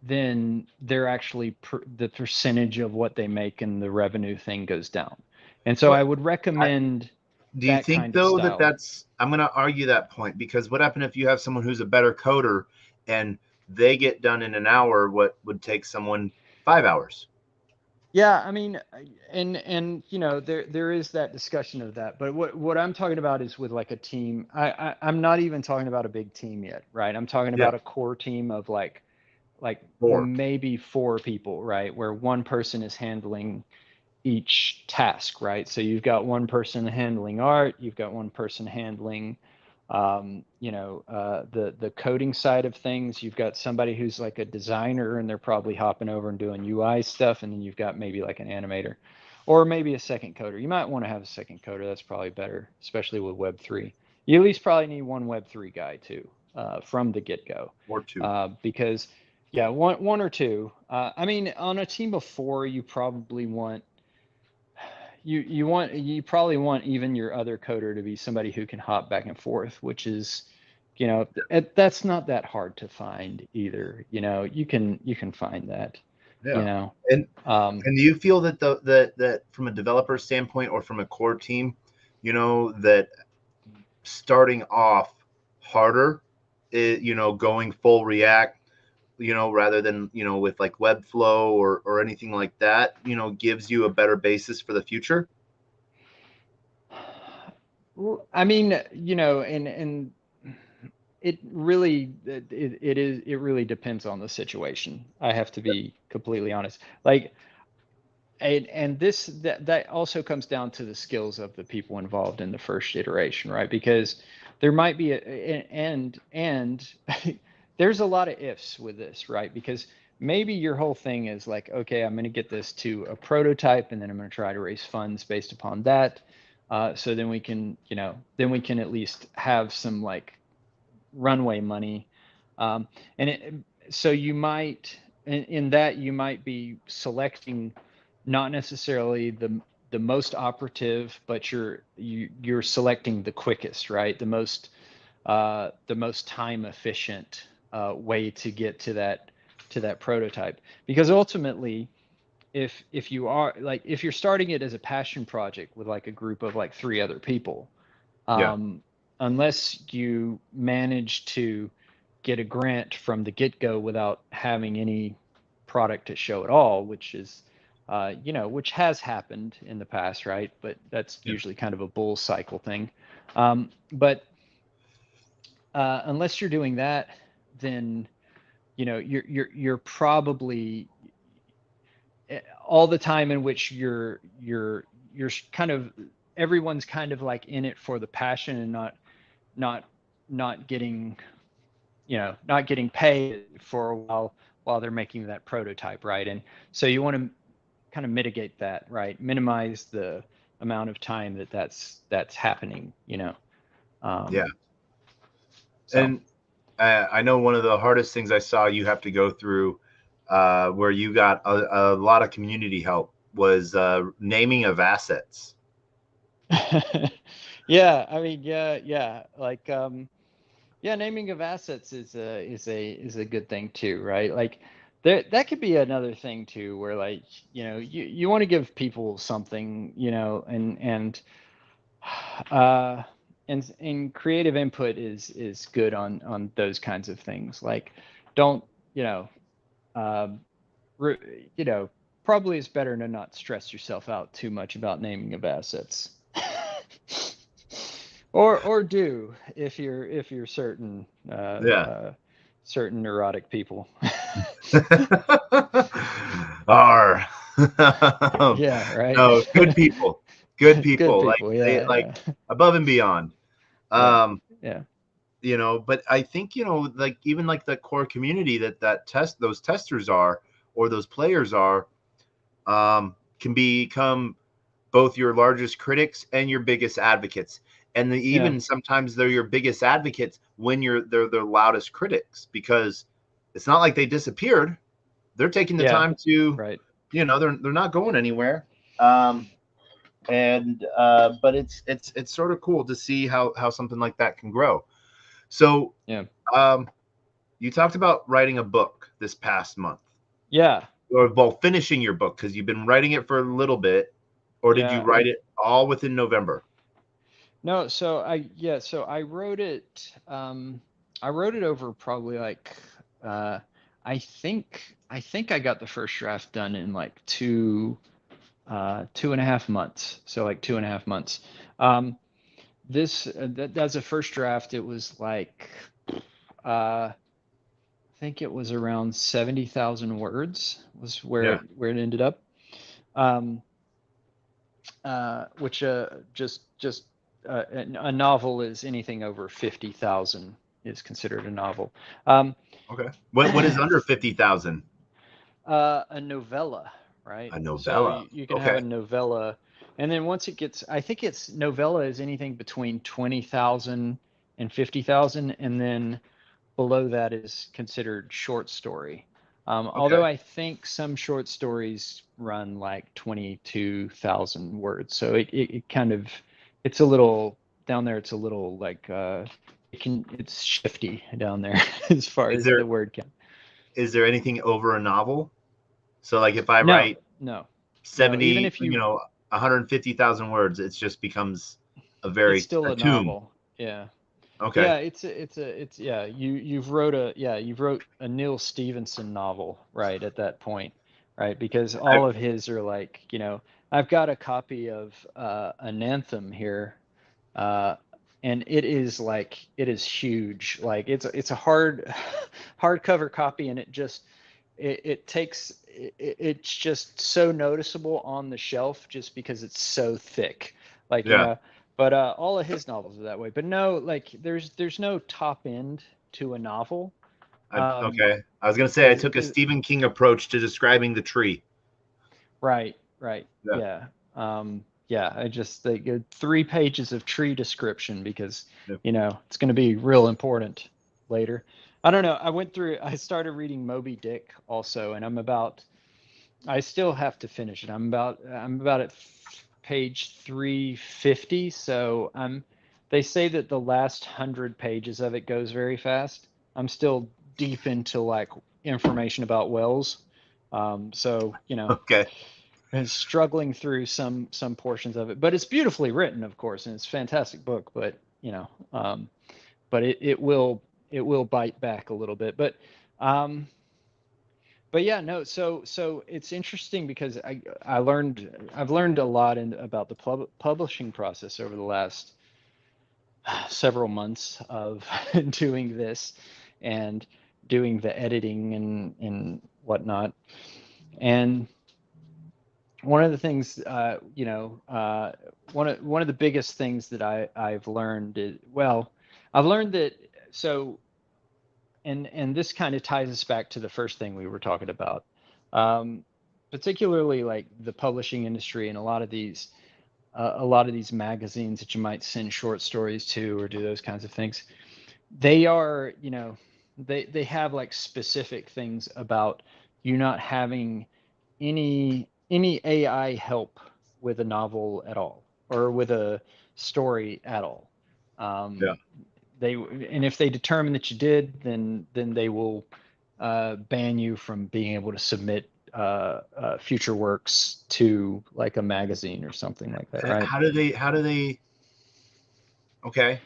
then they're actually the percentage of what they make in the revenue thing goes down. And so I What would recommend do you that think kind of though that style. that's? I'm going to argue that point, because what happened if you have someone who's a better coder and they get done in an hour what would take someone 5 hours? Yeah, I mean, and there is that discussion of that, but what I'm talking about is with like a team. I'm not even talking about a big team yet, right? I'm talking Yeah, about a core team of like 4. maybe four people, right? Where one person is handling each task, right? So you've got one person handling art, you've got one person handling, the coding side of things. You've got somebody who's like a designer, and they're probably hopping over and doing UI stuff, and then you've got maybe like an animator, or maybe a second coder. You might want to have a second coder. That's probably better, especially with Web3. You at least probably need one Web3 guy too, from the get-go, Or 2. because yeah, one or two. I mean, on a team of four, you probably want you probably want even your other coder to be somebody who can hop back and forth, which is that's not that hard to find either. You can find that. You Yeah. know, And um, do you feel that that from a developer standpoint or from a core team, that starting off harder, going full React, rather than, with like Webflow or anything like that, gives you a better basis for the future? I mean, and it really depends on the situation. I have to be completely honest. Like, and this that also comes down to the skills of the people involved in the first iteration, right? Because there might be and there's a lot of ifs with this, right? Because maybe your whole thing is like, okay, I'm going to get this to a prototype, and then I'm going to try to raise funds based upon that. So then we can, then we can at least have some like runway money. And so you might, in that, you might be selecting not necessarily the most operative, but you're selecting the quickest, right? The most time efficient way to get to that prototype. Because ultimately, if you're starting it as a passion project with like a group of like three other people, Yeah. um, unless you manage to get a grant from the get-go without having any product to show at all, which has happened in the past, right? But that's Yeah. usually kind of a bull cycle thing. But unless you're doing that, then you're probably all the time in which you're kind of everyone's kind of like in it for the passion and not not getting not getting paid for a while they're making that prototype, right? And so you want to kind of mitigate that, right? Minimize the amount of time that's happening, Yeah. um, so And I know one of the hardest things I saw you have to go through, where you got a lot of community help, was naming of assets. yeah, I mean, yeah, like yeah, naming of assets is a good thing too, right? Like that could be another thing too, where like you want to give people something, uh, and creative input is good on those kinds of things. Like, don't you know, um, you know, probably it's better to not stress yourself out too much about naming of assets. Or do if you're Yeah. certain neurotic people. Are. Yeah, right. No, good people. Good Good people. Like people. they Yeah, like yeah, above and beyond. yeah, Um, yeah, but I think, like even like the core community those testers are, or those players are, can become both your largest critics and your biggest advocates. And yeah, even sometimes they're your biggest advocates when they're their loudest critics, because it's not like they disappeared. They're taking the yeah. time to, Right. they're not going anywhere. And but it's sort of cool to see how something like that can grow. So Yeah, um, you talked about writing a book this past month, yeah, or well, finishing your book, because you've been writing it for a little bit, or did you yeah. write it all within November? No, so I wrote it. I wrote it over probably like uh, I think I got the first draft done in like 2.5 months. So like 2.5 months. Um, that's a first draft. It was like I think it was around 70,000 words was where Yeah. it ended up. Um, which just a novel is anything over 50,000 is considered a novel. Um, Okay. What is under 50,000? a novella, right? A So novella. you can have Okay. a novella, and then once it gets, I think it's novella is anything between 20,000 and 50,000, and then below that is considered short story. Although Okay. I think some short stories run like 22,000 words, so it kind of it's a little down there. It's a little like it's shifty down there as far Is as there the word count. is there anything over a novel? So like if I No, write no, no. Even 70, if you, 150,000 words, it just becomes it's still a a tomb. novel. Yeah. Okay. Yeah, it's yeah, you've wrote a Neil Stevenson novel, right, at that point, right? Because I, all of his are like, I've got a copy of an anthem here, uh, and it is huge. Like it's a hardcover copy, and it takes it's just so noticeable on the shelf just because it's so thick. Like, yeah. but all of his novels are that way. But no, like there's no top end to a novel. Um, Okay. I was gonna say I because took a Stephen King approach to describing the tree. right, Yeah. yeah. Yeah, I just think 3 pages of tree description because Yeah. it's going to be real important later. I don't know. I started reading Moby Dick also, and I still have to finish it. I'm about at page 350. So they say that the last 100 pages of it goes very fast. I'm still deep into like information about whales. So Okay. and struggling through some portions of it, but it's beautifully written, of course, and it's a fantastic book. But it will bite back a little bit. Um, but yeah, no. So it's interesting because I've learned a lot about the publishing process over the last several months of doing this and doing the editing and whatnot. And one of the things, one of the biggest things that I've learned is, well, I've learned that so, and this kind of ties us back to the first thing we were talking about, um, particularly like the publishing industry and a lot of these magazines that you might send short stories to or do those kinds of things. They are, they have like specific things about you not having any AI help with a novel at all or with a story at all. Yeah. Um, and if they determine that you did, then they will ban you from being able to submit future works to like a magazine or something like that, right? How do they okay.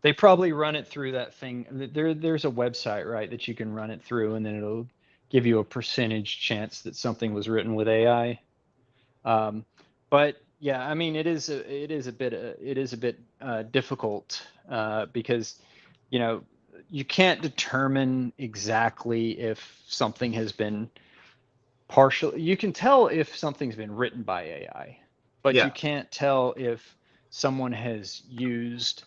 They probably run it through that thing. There's a website, right, that you can run it through, and then it'll give you a percentage chance that something was written with AI. But yeah, I mean, it is a bit difficult because you know you can't determine exactly if something has been partial. You can tell if something's been written by AI, but you Yeah. can't tell if someone has used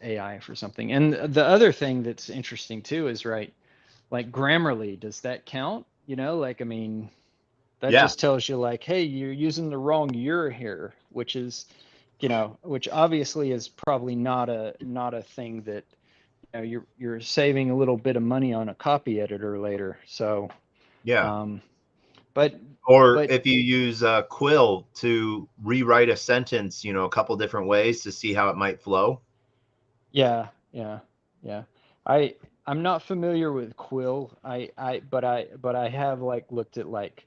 AI for something. And the other thing that's interesting too is, right, like Grammarly, does that count? Like, I mean, that Yeah. just tells you like, hey, you're using the wrong "you're" here, which obviously is probably not a thing that you're saving a little bit of money on a copy editor later. So, Yeah. um, but Or but if you use Quill to rewrite a sentence, a couple different ways to see how it might flow. yeah, yeah, yeah. I I'm not familiar with Quill. But I have like looked at like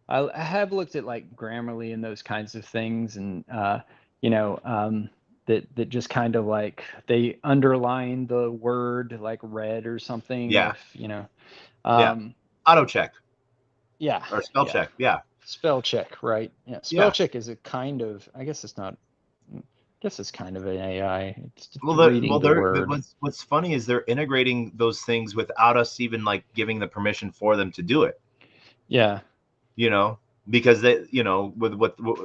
I have looked at like Grammarly and those kinds of things, and you know, that just kind of like they underline the word like red or something Yeah. if Yeah. um, Auto check yeah, or spell yeah. check. Yeah. Spell check, right? Yeah, spell Yeah. check is a kind of, I guess it's not, I guess it's kind of an AI. It's Well, reading the but word. what's funny is they're integrating those things without us even like giving the permission for them to do it. Yeah, You know, because with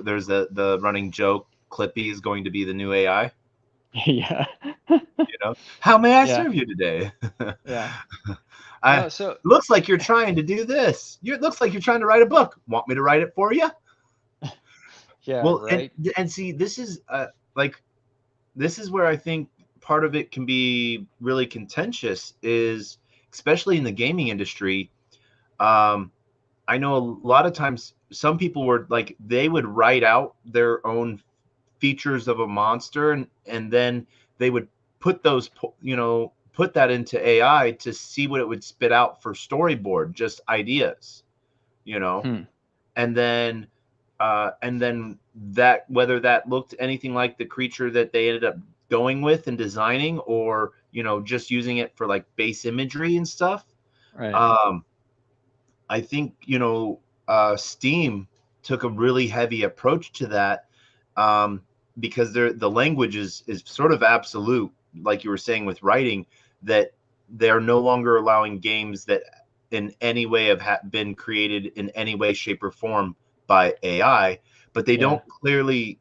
there's the running joke, Clippy is going to be the new AI. yeah, How may I yeah, serve you today? yeah. I No, so looks like you're trying to do this. It looks like you're trying to write a book. Want me to write it for you? yeah, Well, right. and see, this is like this is where I think part of it can be really contentious is especially in the gaming industry. Um, I know a lot of times some people were like they would write out their own features of a monster and then they would put put that into AI to see what it would spit out for storyboard, just ideas, you know, Hmm. and then that, whether that looked anything like the creature that they ended up going with and designing, or just using it for like base imagery and stuff. Right. um I think Steam took a really heavy approach to that, um because the language is sort of absolute, like you were saying with writing, that they're no longer allowing games that in any way have been created in any way, shape, or form by AI, but they Yeah. don't clearly,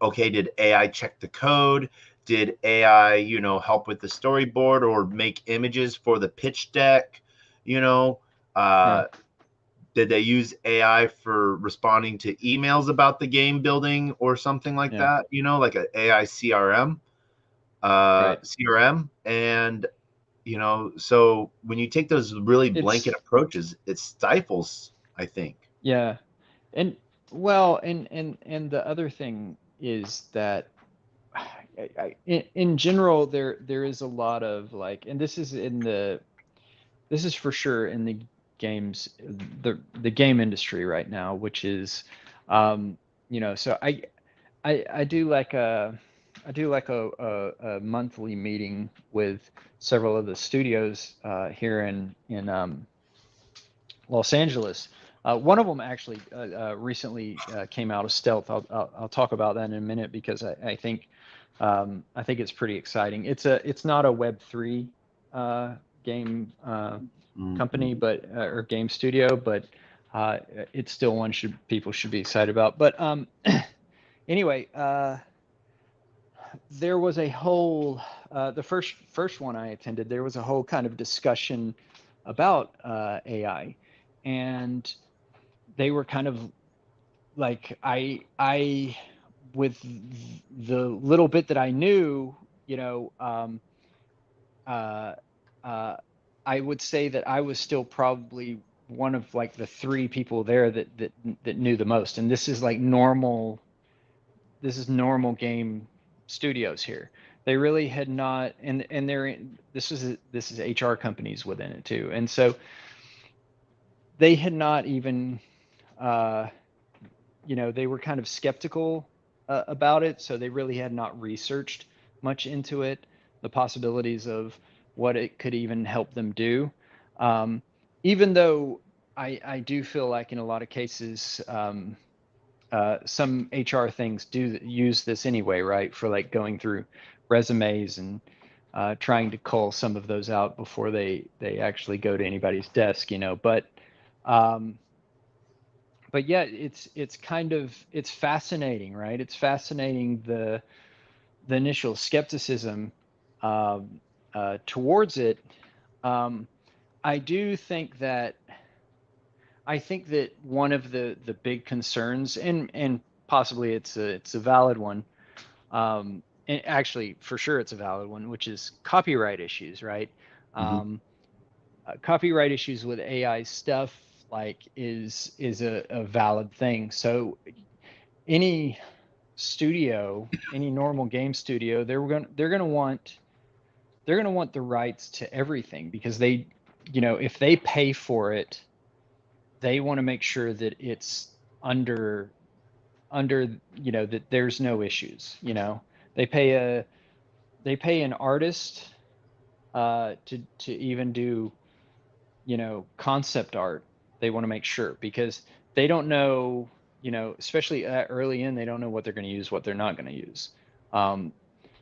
okay, did AI check the code? Did AI, help with the storyboard or make images for the pitch deck? You know, Yeah. uh, did they use AI for responding to emails about the game building or something like Yeah. that? Like an AI Right. CRM, and so when you take those really blanket It's approaches, it stifles, I think. yeah. And well, and the other thing is that in general there is a lot of like, and this is for sure in the games, the game industry right now, which is, so I do like a monthly meeting with several of the studios here in Los Angeles. One of them actually recently came out of stealth. I'll talk about that in a minute because I think it's pretty exciting. It's not a Web3 game company, Mhm. but or game studio, but it's still one people should be excited about. But anyway, there was a whole the first one I attended. There was a whole kind of discussion about AI, and they were kind of like I with the little bit that I knew, you know, uh, uh, I would say that I was still probably one of like the three people there that knew the most. And this is like normal. This is normal game studios here. They really had not, and this is HR companies within it too. And so they had not even uh, they were kind of skeptical about it, so they really had not researched much into it, the possibilities of what it could even help them do. Um, Even though I do feel like in a lot of cases, some HR things do use this anyway, right? For like going through resumes and trying to cull some of those out before they actually go to anybody's desk, Um, but yeah, it's kind of it's fascinating, right? It's fascinating the initial skepticism towards it. Um, I do think that one of the big concerns, and possibly it's a valid one, and actually for sure it's a valid one, which is copyright issues, right? Mhm. Um, Copyright issues with AI stuff like is a valid thing. So any studio, any normal game studio, they're going to want the rights to everything because if they pay for it, they want to make sure that it's under under that there's no issues. They pay a they pay an artist to even do concept art. They want to make sure because they don't know, especially early in, they don't know what they're going to use, what they're not going to use. Um,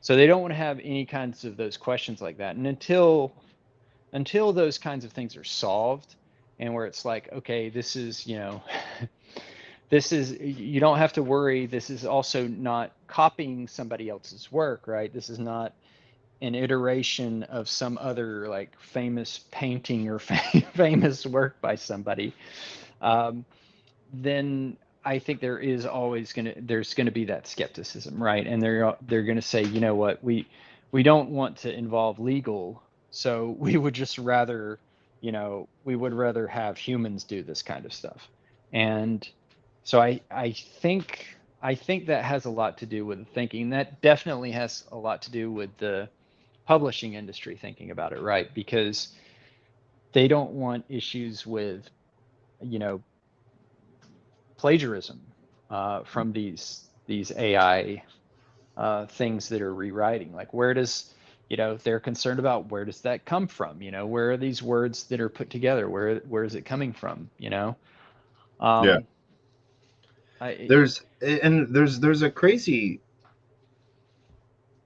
so they don't want to have any kinds of those questions like that. And until those kinds of things are solved, and where it's like, okay, this is, this is, you don't have to worry. This is also not copying somebody else's work, right? This is not an iteration of some other like famous painting or famous work by somebody. um, then I think there's gonna be that skepticism, right? And they're gonna say, you know what, we don't want to involve legal, so we would just rather, we would rather have humans do this kind of stuff. And so I think. I think that has a lot to do with the thinking. That definitely has a lot to do with the publishing industry thinking about it, right? Because they don't want issues with, you know, plagiarism from these AI things that are rewriting. Like, where does, you know, they're concerned about where does that come from? You know, where are these words that are put together? Where is it coming from? You know, Yeah. um, I There's a crazy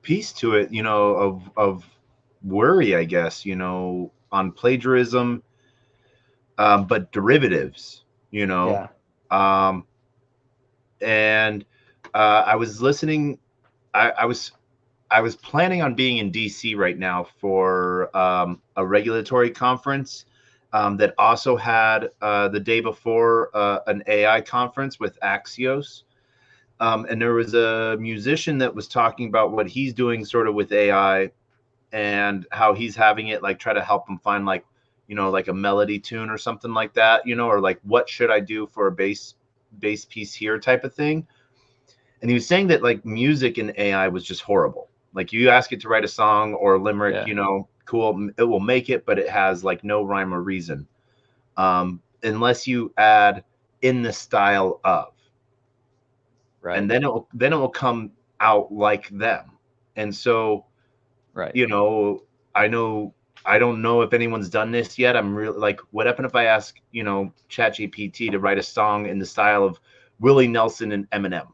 piece to it, of worry, I guess, on plagiarism, but derivatives, you know. yeah Um, and I was listening. I was planning on being in DC right now for a regulatory conference that also had the day before an AI conference with Axios. And there was a musician that was talking about what he's doing sort of with AI and how he's having it like try to help him find like, like a melody tune or something like that, or like what should I do for a bass piece here type of thing. And he was saying that like music in AI was just horrible. Like you ask it to write a song or a limerick, yeah cool, it will make it, but it has like no rhyme or reason, unless you add in the style of, and right then it will come out like them. And so, right you know, I know I don't know if anyone's done this yet. I'm really like, what happened if I ask, ChatGPT to write a song in the style of Willie Nelson and Eminem?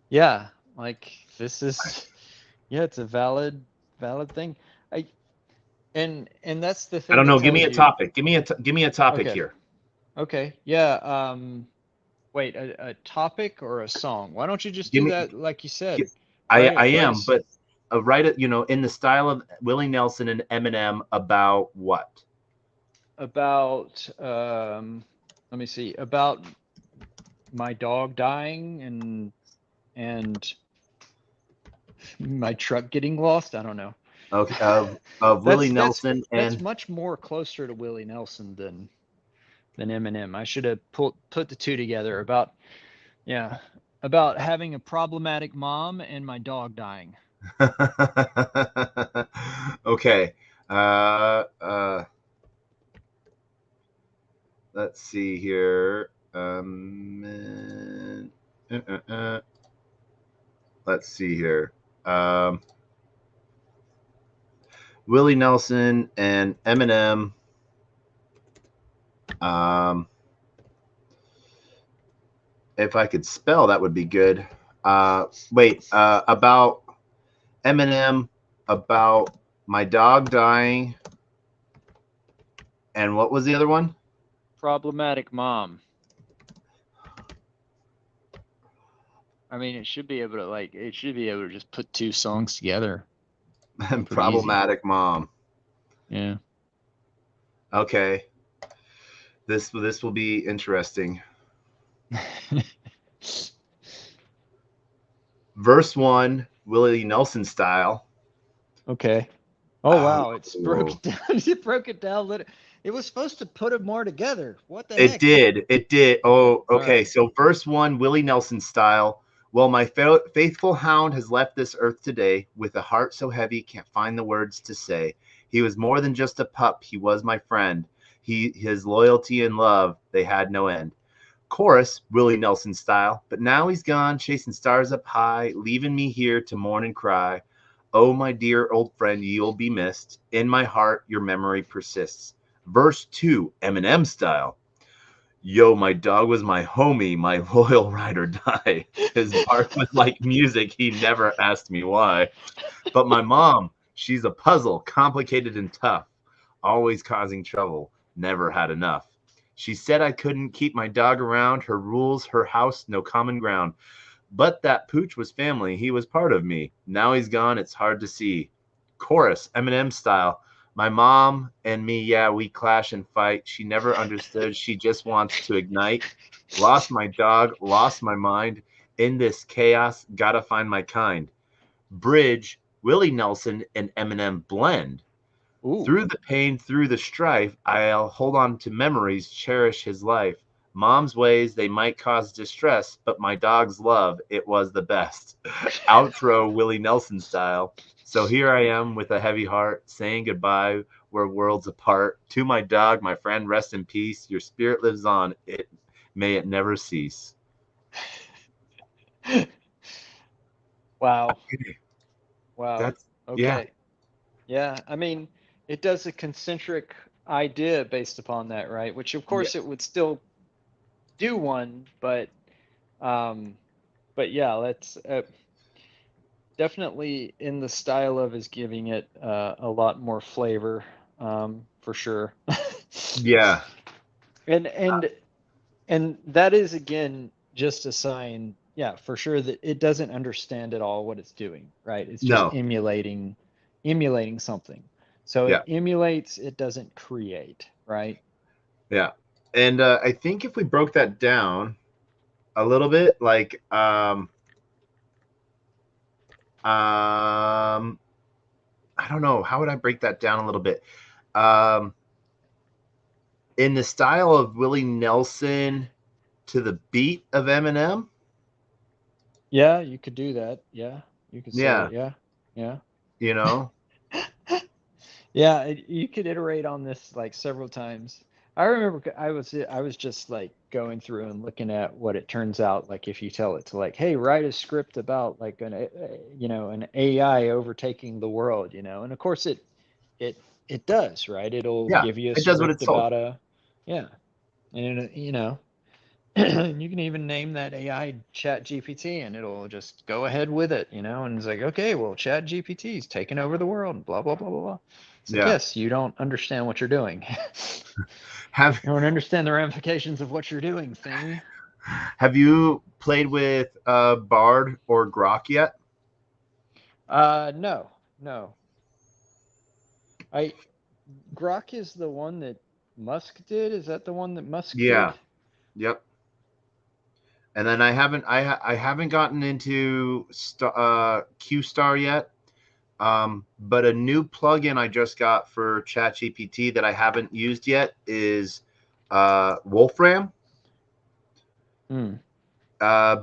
yeah like this is yeah it's a valid thing. I and that's the I thing don't that know. Give me tells a you. topic. Give me a topic Okay, here. okay, yeah, wait, a topic or a song? Why don't you just Give do me. that like you said? gi- I Write am, but write it. In the style of Willie Nelson and Eminem about what? about let me see, about my dog dying and my truck getting lost. I don't know. Okay, of Willie Nelson That's and much more closer to Willie Nelson than Eminem. I should have put the two together. About, yeah, about having a problematic mom and my dog dying. okay. Uh, uh, let's see here. Let's see here. Um, Willie Nelson and Eminem. Um, if I could spell, that would be good. Wait. About Eminem, about my dog dying, and what was the other one? Problematic mom. I mean, it should be able to it should be able to just put two songs together. Pretty easy. Problematic mom. Yeah. Okay, this will be interesting. Verse one, Willie Nelson style. Okay. Oh Oh, wow, it's broke it down. It broke it down. It was supposed to put them more together. What the it heck? did. It did. Okay. Oh, All okay. right. So verse one, Willie Nelson style. Well, my faithful hound has left this earth today with a heart so heavy, can't find the words to say. He was more than just a pup. He was my friend. His loyalty and love, they had no end. Chorus, Willie Nelson style. But now he's gone, chasing stars up high, leaving me here to mourn and cry. Oh, my dear old friend, you'll be missed. In my heart, your memory persists. Verse 2, Eminem style. Yo, my dog was my homie, my loyal ride or die. His bark was like music, he never asked me why. But my mom, she's a puzzle, complicated and tough, always causing trouble, never had enough. She said I couldn't keep my dog around, her rules, her house, no common ground. But that pooch was family, he was part of me. Now he's gone, it's hard to see. Chorus, Eminem style. My mom and me, yeah, we clash and fight. She never understood, she just wants to ignite. Lost my dog, lost my mind. In this chaos, gotta find my kind. Bridge, Willie Nelson and Eminem blend. Ooh. Through the pain, through the strife, I'll hold on to memories, cherish his life. Mom's ways, they might cause distress, but my dog's love, it was the best. Outro Willie Nelson style. So here I am with a heavy heart, saying goodbye. We're worlds apart. To my dog, my friend, rest in peace. Your spirit lives on. May it never cease. Wow. Wow. That's yeah, Okay. Yeah. I mean, it does a concentric idea based upon that, right? Which of yeah, course it would still do one, um, but yeah, let's definitely in the style of is giving it a lot more flavor, for sure. yeah. And and that is again just a sign, yeah, for sure that it doesn't understand at all what it's doing, right? It's just No, emulating something. So it yeah, emulates, it doesn't create, right? yeah. And I think if we broke that down a little bit, like I don't know, how would I break that down a little bit? Um, in the style of Willie Nelson to the beat of Eminem. Yeah, you could do that. Yeah, you could say Yeah, that. Yeah, yeah. you know. Yeah, you could iterate on this like several times. I remember I was just like going through and looking at what it turns out like if you tell it to like, hey, write a script about like an AI overtaking the world, and of course it does, right? It'll Yeah, give you a it does what script it's told. about yeah, and you can even name that AI Chat GPT and it'll just go ahead with it, and it's like, okay, well, Chat GPT's taking over the world, blah, blah, blah, blah, blah. It's like, Yeah. yes, you don't understand what you're doing. Have You don't understand the ramifications of what you're doing, thing. Have you played with Bard or Grok yet? No, no. I Grok is the one that Musk did. Is that the one that Musk Yeah. did? Yep. And then I haven't gotten into Q Star yet. But a new plugin I just got for ChatGPT that I haven't used yet is Wolfram. Hmm.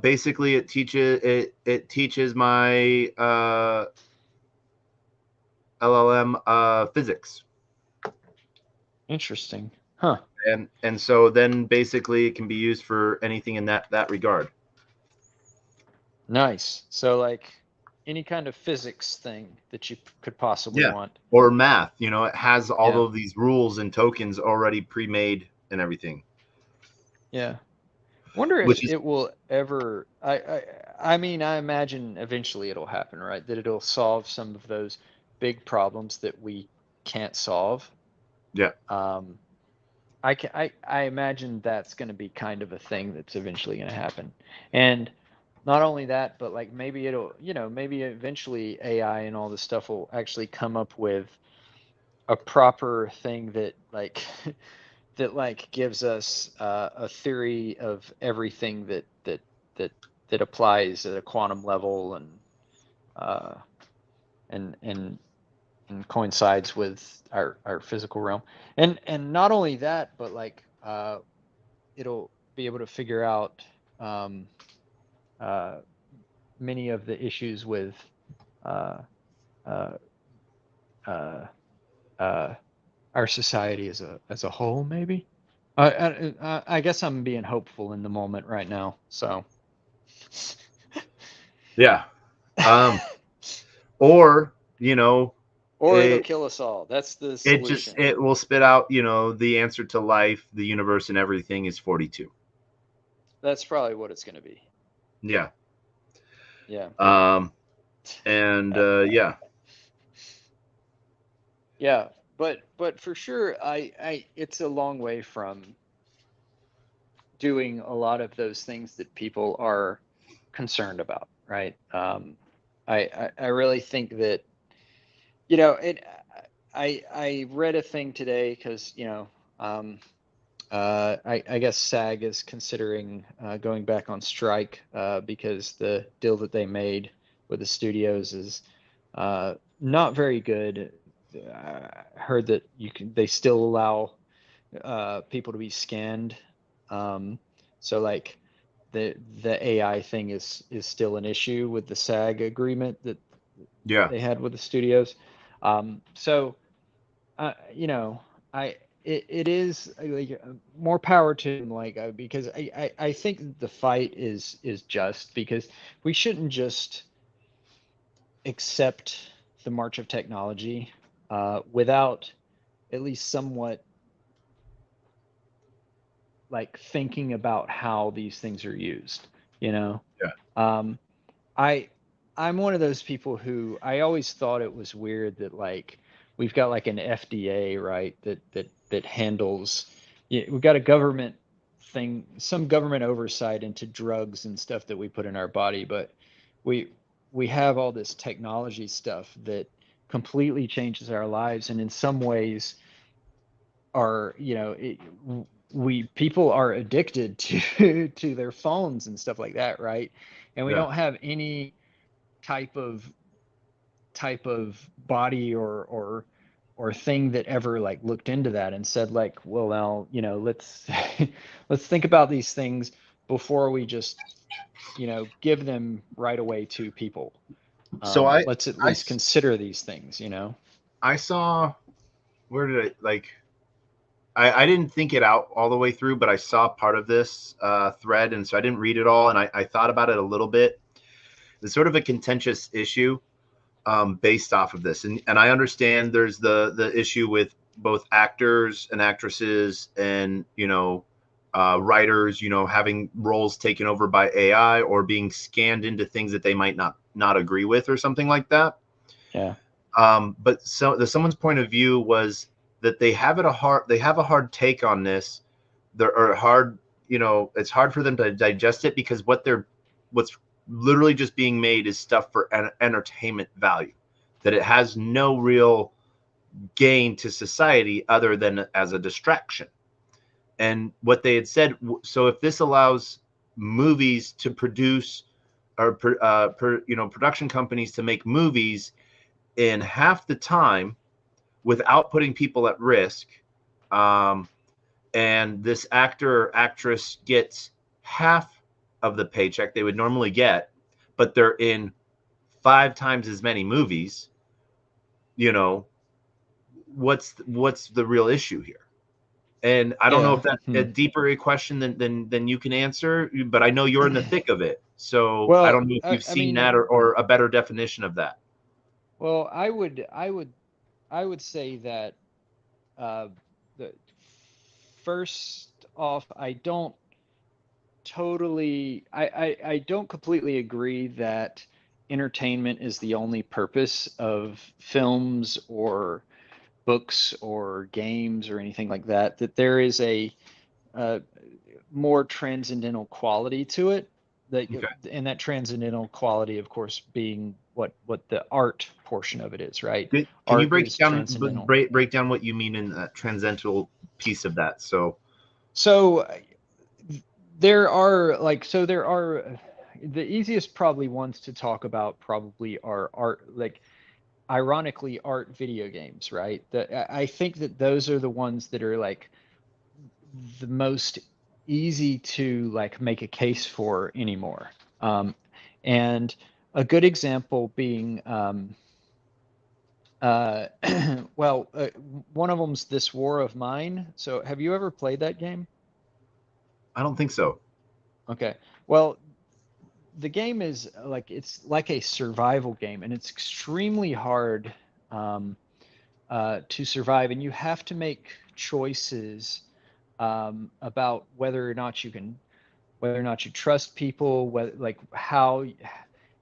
Basically, it teaches my LLM physics, Interesting. Huh. and so then basically it can be used for anything in that regard. Nice. So like any kind of physics thing that you could possibly Yeah, want. or math. It has all Yeah. of these rules and tokens already pre-made and everything, Yeah. Wonder if which is it will ever. I mean, I imagine eventually it'll happen, right? That it'll solve some of those big problems that we can't solve. yeah, Um, I imagine that's going to be kind of a thing that's eventually going to happen. And not only that, but like maybe maybe eventually AI and all this stuff will actually come up with a proper thing that like that like gives us a theory of everything that applies at a quantum level uh, and and and coincides with our physical realm. And not only that, but like it'll be able to figure out um, uh, many of the issues with uh, uh, uh, uh, our society as a whole, maybe. I guess I'm being hopeful in the moment right now. So, yeah. Or or it'll it kill us all. That's the it just solution. it will spit out the answer to life, the universe, and everything is 42. That's probably what it's going to be. Yeah. Yeah. um and yeah. Yeah. But for sure, I it's a long way from doing a lot of those things that people are concerned about, right? I really think that it. I read a thing today because um, I guess SAG is considering going back on strike because the deal that they made with the studios is not very good. I heard that they still allow people to be scanned So like the AI thing is still an issue with the SAG agreement that Yeah. they had with the studios. So you know, it is like more power to him, like because I think the fight is just because we shouldn't just accept the march of technology without at least somewhat like thinking about how these things are used, you know? Yeah. Um, I I'm one of those people who I always thought it was weird that like we've got like an FDA, right, that handles yeah, we've got a government thing, some government oversight into drugs and stuff that we put in our body, but we we have all this technology stuff that completely changes our lives and in some ways are, we people are addicted to to their phones and stuff like that, right? And we Yeah. don't have any type of body or thing that ever like looked into that and said like, well, now, let's let's think about these things before we just, give them right away to people. So Let's at I least consider these things, I saw, where did I like, I didn't think it out all the way through, but I saw part of this thread, and so I didn't read it all, and I thought about it a little bit. It's sort of a contentious issue based off of this, and I understand there's the issue with both actors and actresses, and writers, having roles taken over by AI or being scanned into things that they might not agree with or something like that. Yeah. But someone's point of view was that they have a hard take on this. They're or hard, it's hard for them to digest it because what's literally just being made is stuff for entertainment value, that it has no real gain to society other than as a distraction. And what they had said, so if this allows movies to produce or production companies to make movies in half the time without putting people at risk, um, and this actor or actress gets half of the paycheck they would normally get, but they're in 5 times as many movies, you know, what's the real issue here? And I don't know if Yeah. that's a deeper question than you can answer, but I know you're in the thick of it. So I Well, don't know if you've I seen mean, that or a better definition of that. well, I would say that uh, the first off, I don't completely agree that entertainment is the only purpose of films or books or games or anything like that. That there is a more transcendental quality to it. Okay. And that transcendental quality, of course, being what the art portion of it is, right? Can you Art break is down transcendental. break down what you mean in that transcendental piece of that? So So there are the easiest probably ones to talk about probably are art, like ironically art video games, right? I think that those are the ones that are like the most easy to like make a case for anymore. And a good example being uh, well, one of them's This War of Mine. So have you ever played that game? I don't think so. Okay. Well, the game is like it's like a survival game, and it's extremely hard um, to survive, and you have to make choices about whether or not you trust people, whether like how,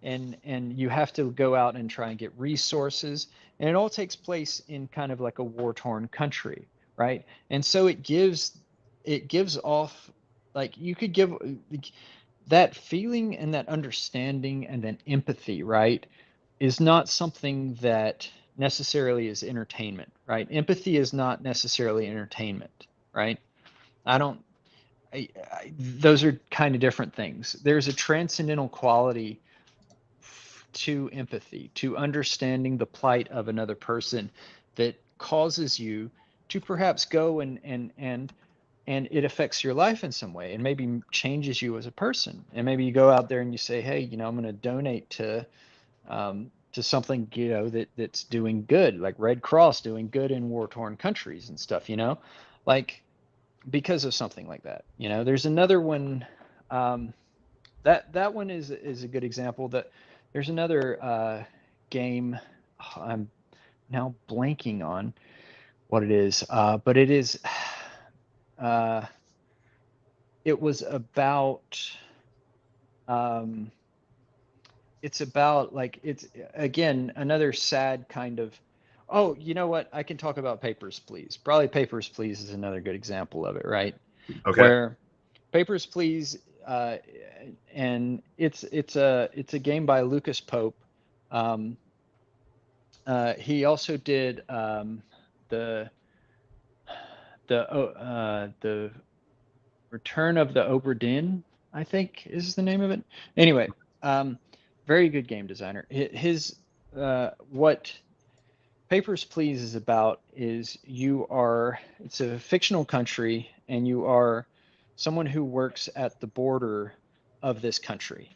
and you have to go out and try and get resources, and it all takes place in kind of like a war-torn country, right? And so it gives off like you could give like, that feeling and that understanding and then empathy, right, is not something that necessarily is entertainment, right? Empathy is not necessarily entertainment, right? I don't, those are kind of different things. There's a transcendental quality to empathy, to understanding the plight of another person that causes you to perhaps go and and it affects your life in some way and maybe changes you as a person. And maybe you go out there and you say, hey, I'm going to donate to something, that's doing good, like Red Cross doing good in war-torn countries and stuff, like because of something like that. There's another one, that one is a good example. That there's another game. I'm now blanking on what it is, but it is. Uh, it was about. It's about like it's again another sad kind of. Oh, you know what? I can talk about Papers, Please. Probably Papers, Please is another good example of it, right? Okay. Where Papers, Please, and it's a game by Lucas Pope. Um, he also did the the Return of the Obra Dinn, I think is the name of it. Anyway, um, very good game designer. His what Papers, Please is about is it's a fictional country, and you are someone who works at the border of this country,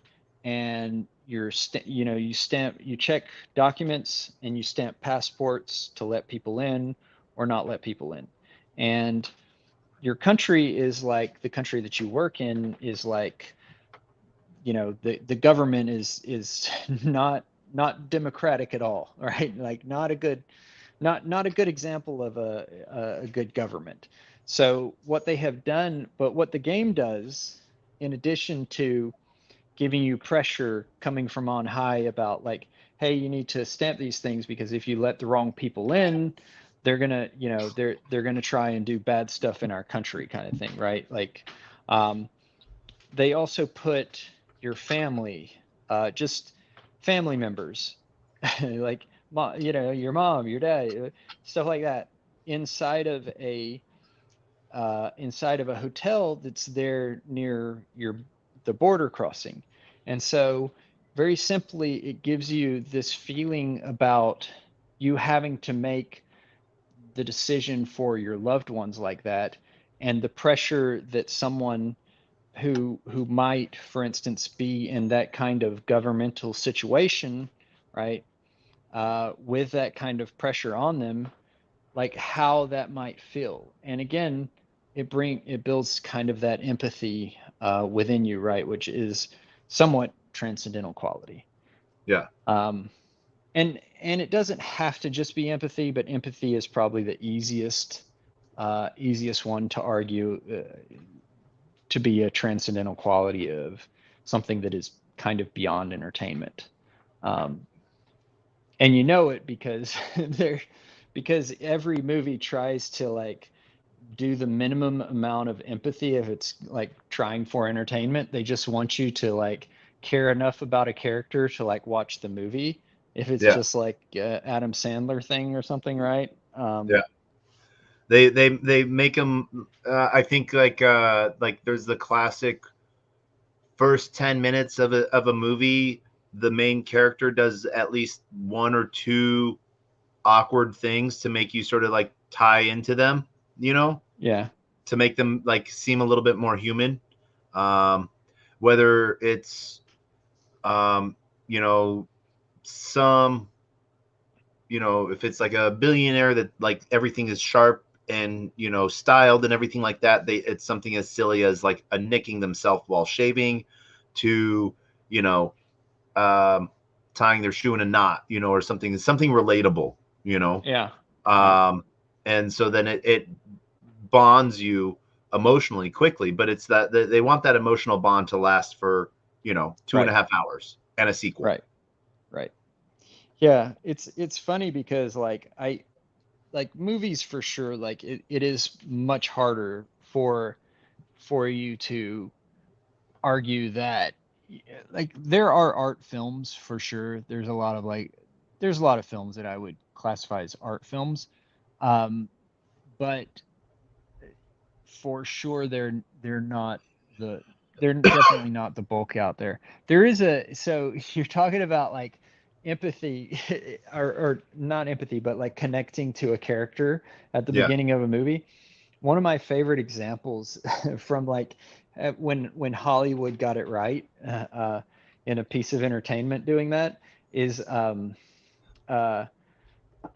and you check documents and you stamp passports to let people in or not let people in. And your country is like the country that you work in is like, the government is not democratic at all, right? Like not a good example of a good government. So what they have done, but what the game does, in addition to giving you pressure coming from on high about like, hey, you need to stamp these things because if you let the wrong people in, they're gonna, they're gonna try and do bad stuff in our country, kind of thing, right? Like, um, they also put your family, just family members, like your mom, your dad, stuff like that, inside of a hotel that's there near the border crossing. And so very simply, it gives you this feeling about you having to make the decision for your loved ones like that, and the pressure that someone who might, for instance, be in that kind of governmental situation, right? With that kind of pressure on them, like how that might feel. And again, it builds kind of that empathy within you, right? Which is somewhat transcendental quality. Yeah. Um, and it doesn't have to just be empathy, but empathy is probably the easiest one to argue to be a transcendental quality of something that is kind of beyond entertainment. Um, and it because because every movie tries to like do the minimum amount of empathy if it's like trying for entertainment. They just want you to like care enough about a character to like watch the movie. If it's Yeah. just like Adam Sandler thing or something, right? Yeah. They make them. I think like there's the classic first 10 minutes of a movie. The main character does at least one or two awkward things to make you sort of like tie into them. Yeah. To make them like seem a little bit more human. Um, whether it's um, you know some if it's like a billionaire that like everything is sharp and styled and everything like that, it's something as silly as like a nicking themselves while shaving to you know um, tying their shoe in a knot, or something relatable, Yeah. Yeah. um, and so then it bonds you emotionally quickly, but it's that they want that emotional bond to last for two and a Right. half hours and a sequel. Right. Right. Yeah, it's funny because like movies for sure, like it is much harder for you to argue that like there are art films for sure. There's a lot of films that I would classify as art films. Um, but for sure they're not the they're definitely not the bulk out there. There is so you're talking about like empathy or not empathy, but like connecting to a character at the Yeah. beginning of a movie. one of my favorite examples from like when Hollywood got it right in a piece of entertainment doing that is uh,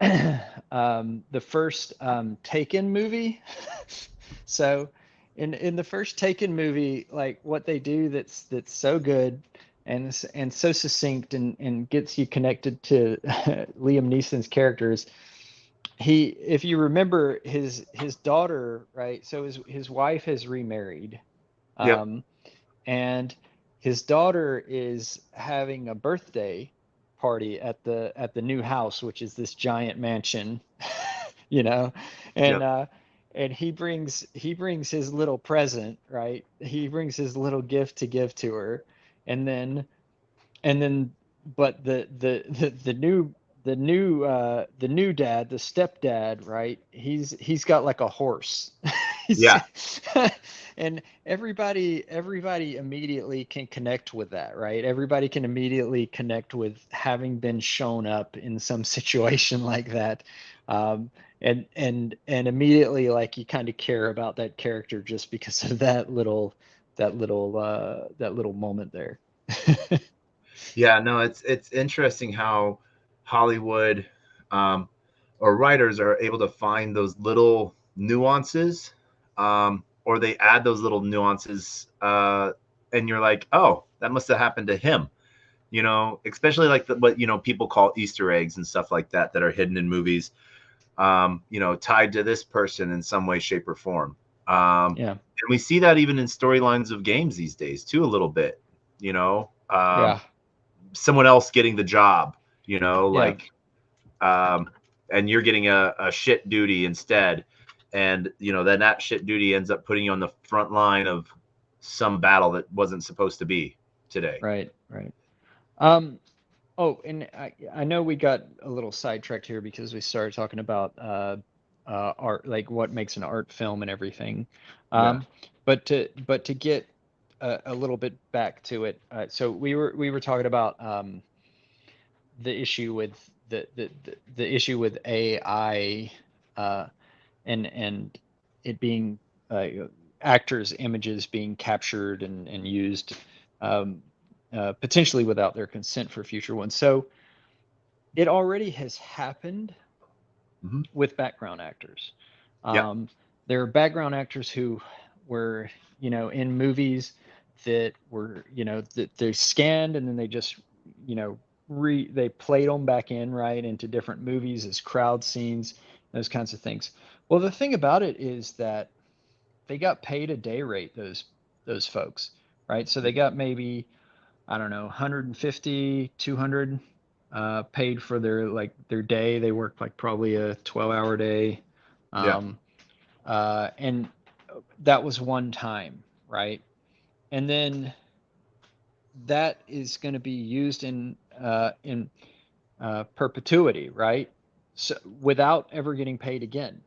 the first Taken movie. So in the first Taken movie, like what they do that's so good and so succinct and gets you connected to Liam Neeson's characters. He, if you remember his daughter, right? So his wife has remarried, Yep. um, and his daughter is having a birthday party at the new house, which is this giant mansion, you know, and Yep. uh, and he brings his little present, right? He brings his little gift to give to her, and then and then but the new dad, the stepdad, right? He's got like a horse. he's, Yeah. and everybody immediately can connect with that, right? Everybody can immediately connect with having been shown up in some situation like that. And immediately, like, you kind of care about that character just because of that little moment there. Yeah, no, it's interesting how Hollywood um, or writers are able to find those little nuances, or they add those little nuances, and you're like, oh, that must have happened to him. Especially like what people call Easter eggs and stuff like that that are hidden in movies. Tied to this person in some way, shape, or form. Yeah. And we see that even in storylines of games these days too, a little bit. You know, Yeah. someone else getting the job, Yeah. like, and you're getting a shit duty instead. And, then that shit duty ends up putting you on the front line of some battle that wasn't supposed to be today. Right. Right. Um, oh, and I know we got a little sidetracked here because we started talking about art, like what makes an art film and everything. Yeah. Um, but to get a little bit back to it, so we were talking about the issue with the issue with AI, uh, and it being actors' images being captured and used, um, potentially without their consent for future ones. So it already has happened Mm-hmm. with background actors. Yeah. Um, there are background actors who were, in movies that were, that they scanned and then they just, they played them back in, right, into different movies as crowd scenes, those kinds of things. Well, the thing about it is that they got paid a day rate, those folks, right? So they got maybe, I don't know, 150, 200 paid for their day. They worked like probably a 12-hour day. Yeah. Um, and that was one time, right? And then that is going to be used in perpetuity, right? So without ever getting paid again.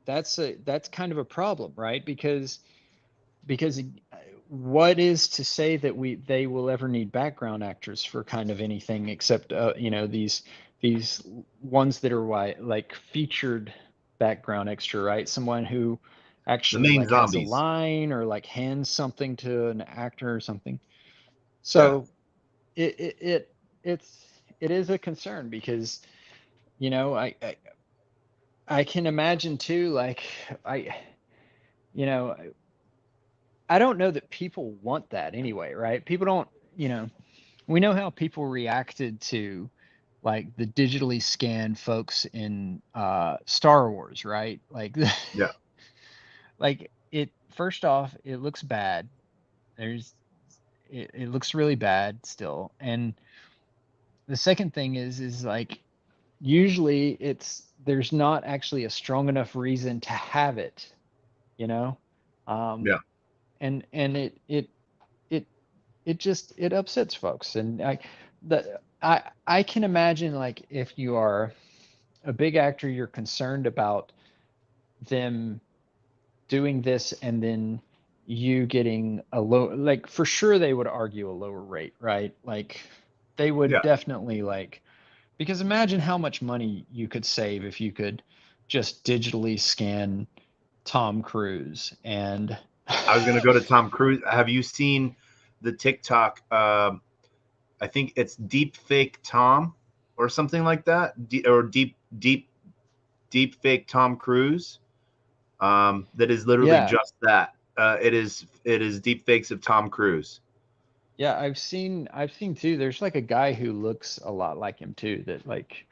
That's kind of a problem, right? Because what is to say that they will ever need background actors for kind of anything except these ones that are like featured background extra, right? Someone who The actually main like has a zombies. line or like hands something to an actor or something. Yeah. So it it, it it's it is a concern because you know I can imagine too, like, I you know I don't know that people want that anyway, right? People don't, we know how people reacted to like the digitally scanned folks in Star Wars, right? Like Yeah. like it first off, it looks bad. There's it looks really bad still. And the second thing is like usually there's not actually a strong enough reason to have it, you know? Um Yeah. and it it upsets folks. And I can imagine, like, if you are a big actor, you're concerned about them doing this and then you getting a low, like, for sure they would argue a lower rate, right? Like they would Yeah. definitely, like, because imagine how much money you could save if you could just digitally scan Tom Cruise, and I was going to go to Tom Cruise. Have you seen the TikTok? I think it's deep fake Tom or something like that, or deep fake Tom Cruise. That is literally yeah, just that. It is deep fakes of Tom Cruise. yeah, I've seen too. There's like a guy who looks a lot like him too, that like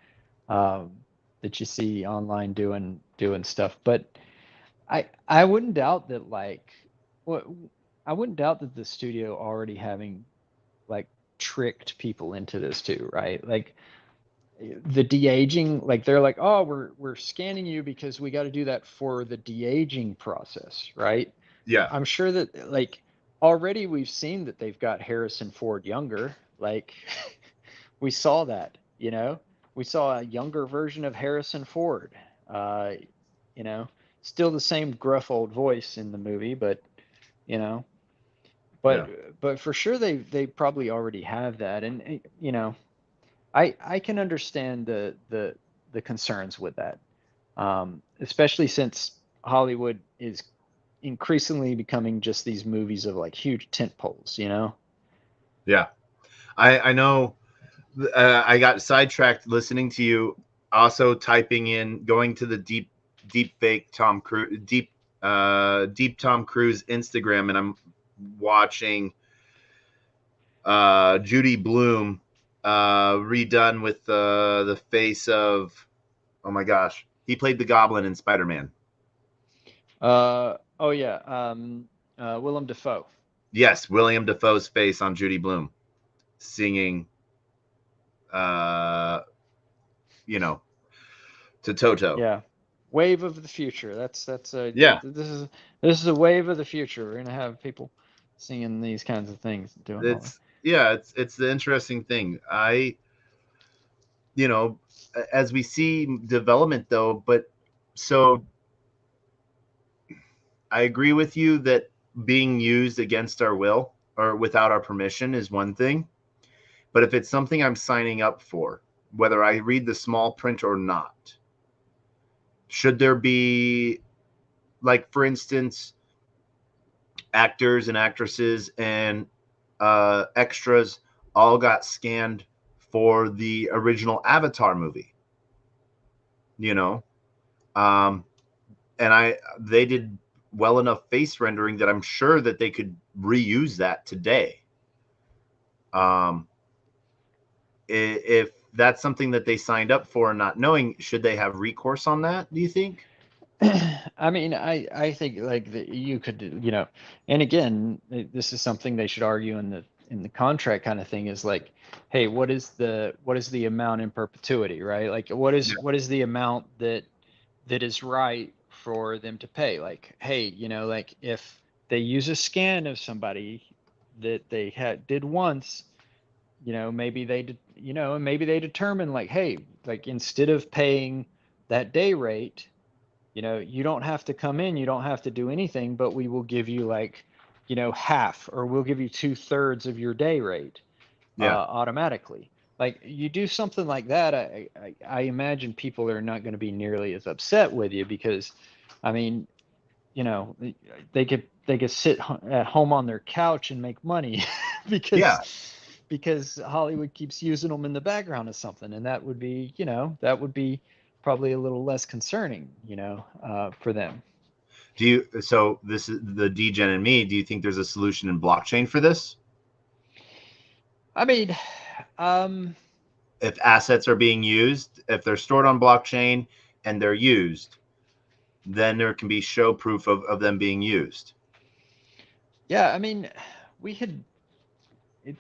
um, that you see online doing stuff. But I wouldn't doubt that like what I wouldn't doubt that the studio already having like tricked people into this too, right? Like the de-aging, like they're like, oh, we're scanning you because we got to do that for the de-aging process, right? Yeah, I'm sure that like already we've seen that they've got Harrison Ford younger. Like we saw that, we saw a younger version of Harrison Ford. Uh, you know, still the same gruff old voice in the movie, but you know, yeah, but for sure they probably already have that, and I can understand the concerns with that, especially since Hollywood is increasingly becoming just these movies of like huge tent poles, yeah. I know. I got sidetracked listening to you. Also typing in, going to the deep fake Tom Cruise, deep Tom Cruise Instagram, and I'm watching Judy Bloom redone with the face of, oh my gosh, he played the Goblin in Spider-Man. Oh yeah, Willem Dafoe. Yes, William Defoe's face on Judy Bloom singing, uh, you know, to Toto. Yeah, wave of the future. That's a Yeah, this is a wave of the future. We're gonna have people singing these kinds of things, doing all that. it's the interesting thing. You know, as we see development though, but so I agree with you that being used against our will or without our permission is one thing. But if it's something I'm signing up for, whether I read the small print or not, should there be, like, for instance, actors and actresses and extras all got scanned for the original Avatar movie, you know? Um, and they did well enough face rendering that I'm sure that they could reuse that today. Um, if that's something that they signed up for and not knowing, should they have recourse on that? Do you think? I mean, I think like you could, and again, this is something they should argue in the contract kind of thing is like, hey, what is the amount in perpetuity, right? Like Yeah, what is the amount that is right for them to pay? Like, hey, like if they use a scan of somebody that they did once, maybe they did, and maybe they determine like, hey, like instead of paying that day rate, you don't have to come in, you don't have to do anything, but we will give you like, half, or we'll give you two-thirds of your day rate yeah, automatically. Like you do something like that, I imagine people are not going to be nearly as upset with you because, I mean, they could sit at home on their couch and make money yeah. because Hollywood keeps using them in the background of something, and that would be probably a little less concerning, for them. Do you? So this is the Degen and me. Do you think there's a solution in blockchain for this? I mean, um, If assets are being used, if they're stored on blockchain and they're used, then there can be show proof of them being used. yeah, I mean, we had it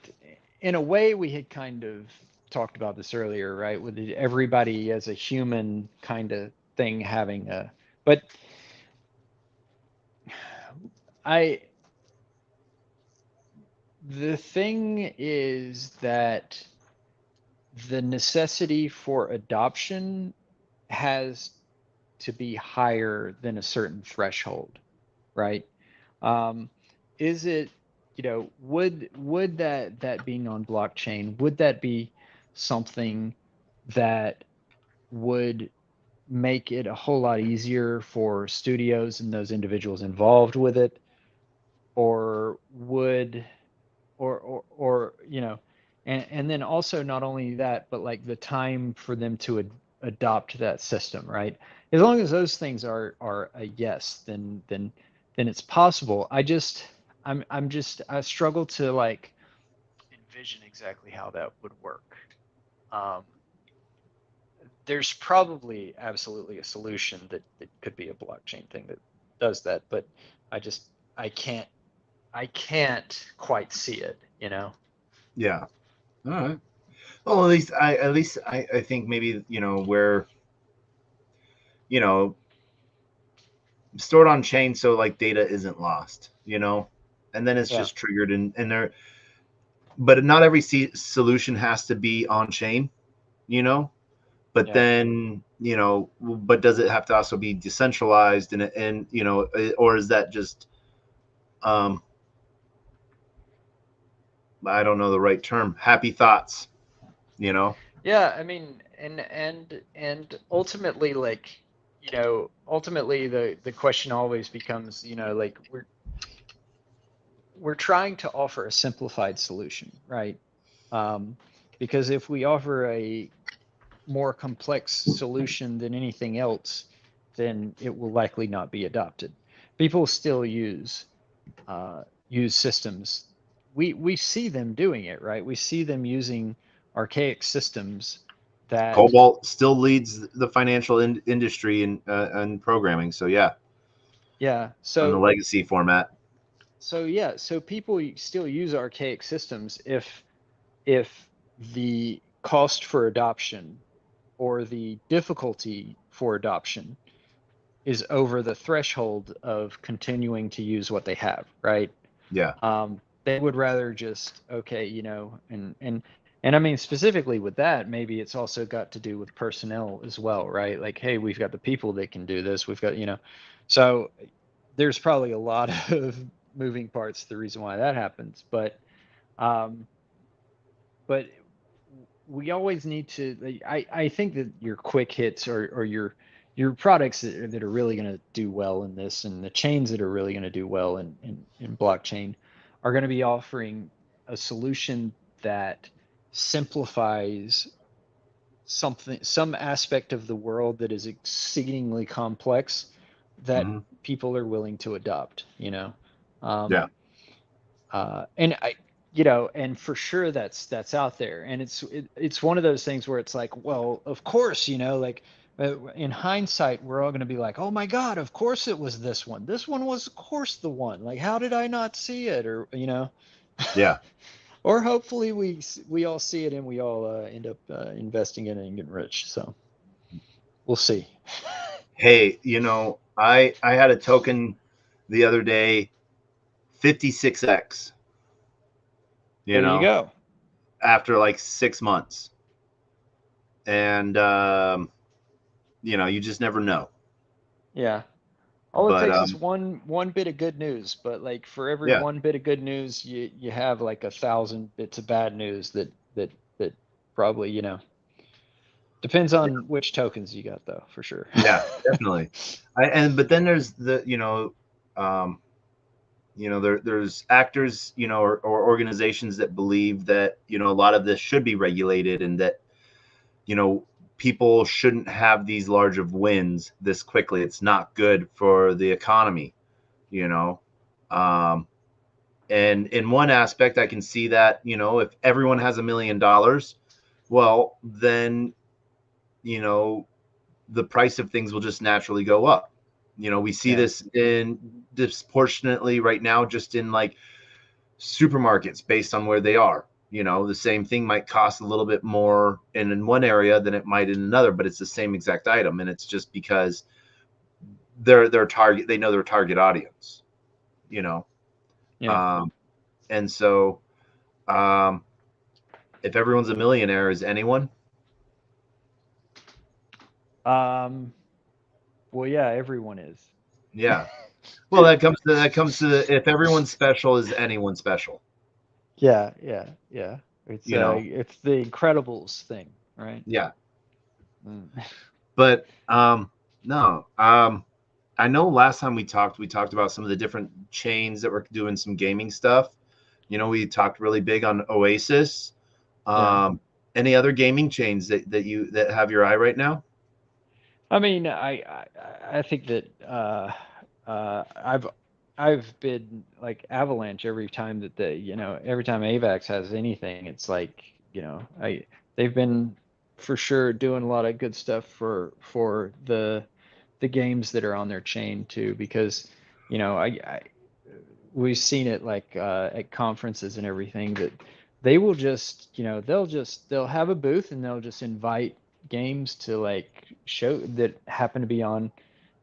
in a way we had kind of talked about this earlier, right? With everybody as a human kind of thing having but I the thing is that the necessity for adoption has to be higher than a certain threshold, right? Um, is it, would that being on blockchain, would that be something that would make it a whole lot easier for studios and those individuals involved with it, or would or and then also not only that, but like the time for them to adopt that system, right? As long as those things are a yes, then it's possible. I struggle to like envision exactly how that would work. um, there's probably absolutely a solution that could be a blockchain thing that does that, but I just I can't quite see it, you know? Yeah. All right. Well, at least I think maybe, where, you know stored on chain, so like data isn't lost, and then it's Yeah, just triggered, and there, but not every solution has to be on chain, you know but yeah. then, but does it have to also be decentralized, and or is that just, um I don't know the right term, happy thoughts, you know Yeah, I mean, and ultimately, like, ultimately the question always becomes, like we're trying to offer a simplified solution, right? Um, because if we offer a more complex solution than anything else, then it will likely not be adopted. People still use systems. We see them doing it, right? We see them using archaic systems that, Cobalt still leads the financial industry in programming, so yeah, yeah. on the legacy format. So people still use archaic systems if the cost for adoption or the difficulty for adoption is over the threshold of continuing to use what they have, right? Yeah. They would rather just, okay, and I mean specifically with that, maybe it's also got to do with personnel as well, right? Like, hey, we've got the people that can do this. We've got, so there's probably a lot of moving parts, the reason why that happens, um, but we always need to, like, I think that your quick hits, or your products that are really going to do well in this, and the chains that are really going to do well in blockchain, are going to be offering a solution that simplifies some aspect of the world that is exceedingly complex, that Hmm. people are willing to adopt, um, Yeah. and and for sure that's out there, and it's one of those things where it's like, well, of course, like, in hindsight, we're all going to be like, oh my God, of course it was this one. This one was, of course, the one. Like, how did I not see it? Or, Yeah. or hopefully we all see it, and we all end up investing in it and getting rich. So we'll see. Hey, I had a token the other day, 56x, you There you know, go. after like 6 months. And, you just never know. Yeah. All it But, takes is one bit of good news, but like for every yeah, one bit of good news, you have like 1,000 bits of bad news that probably, depends on which tokens you got though, for sure. yeah, definitely. But then there's um, there's actors, or organizations that believe that, a lot of this should be regulated, and that, you know, people shouldn't have these large of wins this quickly. It's not good for the economy, you know. Um, and in one aspect, I can see that, if everyone has $1 million, well, then, you know, the price of things will just naturally go up. We see Yeah. this in disproportionately right now, just in like supermarkets based on where they are. The same thing might cost a little bit more in one area than it might in another, but it's the same exact item, and it's just because their target, they know their target audience. You know, Yeah. um, and so, um, if everyone's a millionaire, is anyone? Um, well, yeah, everyone is. Yeah. Well, that comes to if everyone's special, is anyone special? Yeah, yeah, yeah. It's You know. it's the Incredibles thing, right? Yeah. Mm. But no, I know last time we talked about some of the different chains that were doing some gaming stuff. You know, we talked really big on Oasis. Yeah. Any other gaming chains that have your eye right now? I mean, I think that I've been like Avalanche every time that every time AVAX has anything, it's like, they've been for sure doing a lot of good stuff for the games that are on their chain too, because I we've seen it like at conferences and everything that they will just they'll have a booth and they'll just invite games to like show that happen to be on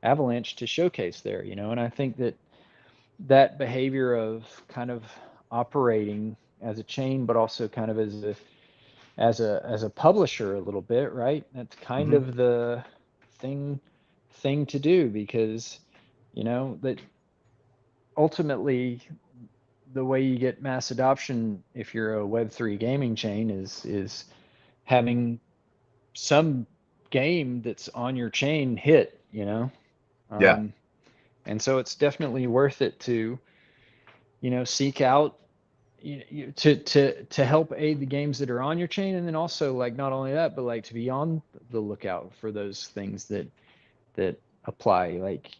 Avalanche to showcase there, and I think that that behavior of kind of operating as a chain but also kind of as a publisher a little bit, right? That's kind Hmm. of the thing to do, because that ultimately the way you get mass adoption if you're a Web3 gaming chain is having some game that's on your chain hit, Yeah. um, and so it's definitely worth it to seek out to help aid the games that are on your chain, and then also like not only that but like to be on the lookout for those things that apply, like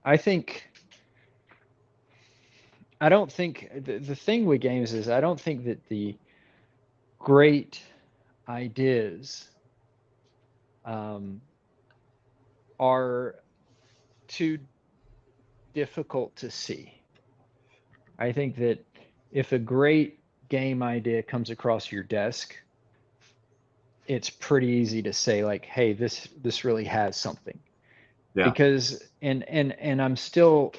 I think I don't think the thing with games is I don't think that the great ideas um, are too difficult to see. I think that if a great game idea comes across your desk, it's pretty easy to say like, "Hey, this really has something." Yeah. Because and I'm still,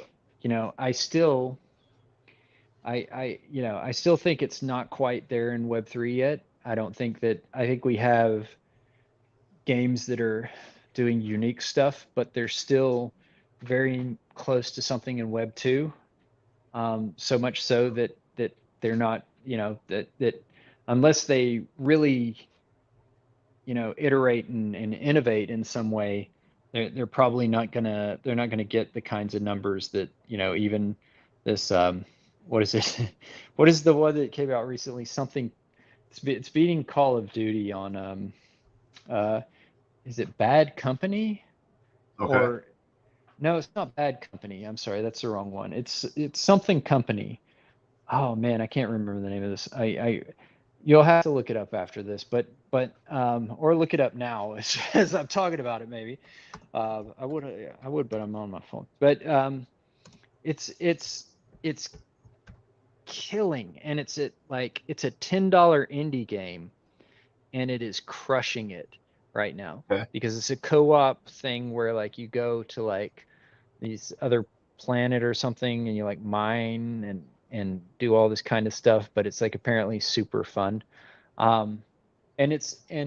I still I still think it's not quite there in Web3 yet. I think we have games that are doing unique stuff, but they're still very close to something in Web 2. So much so that they're not, that unless they really, iterate and innovate in some way, they're probably not gonna they're not gonna get the kinds of numbers that, even this what is it? What is the one that came out recently? Something it's beating Call of Duty on uh is it Bad Company? Okay. Or no, it's not Bad Company. I'm sorry, that's the wrong one. It's something company. Oh man, I can't remember the name of this. You'll have to look it up after this, but or look it up now as I'm talking about it maybe. I would, but I'm on my phone. But it's killing, and it's a $10 indie game, and it is crushing it right now Okay. because it's a co-op thing where like you go to like these other planet or something and you like mine and do all this kind of stuff, but it's like apparently super fun. um and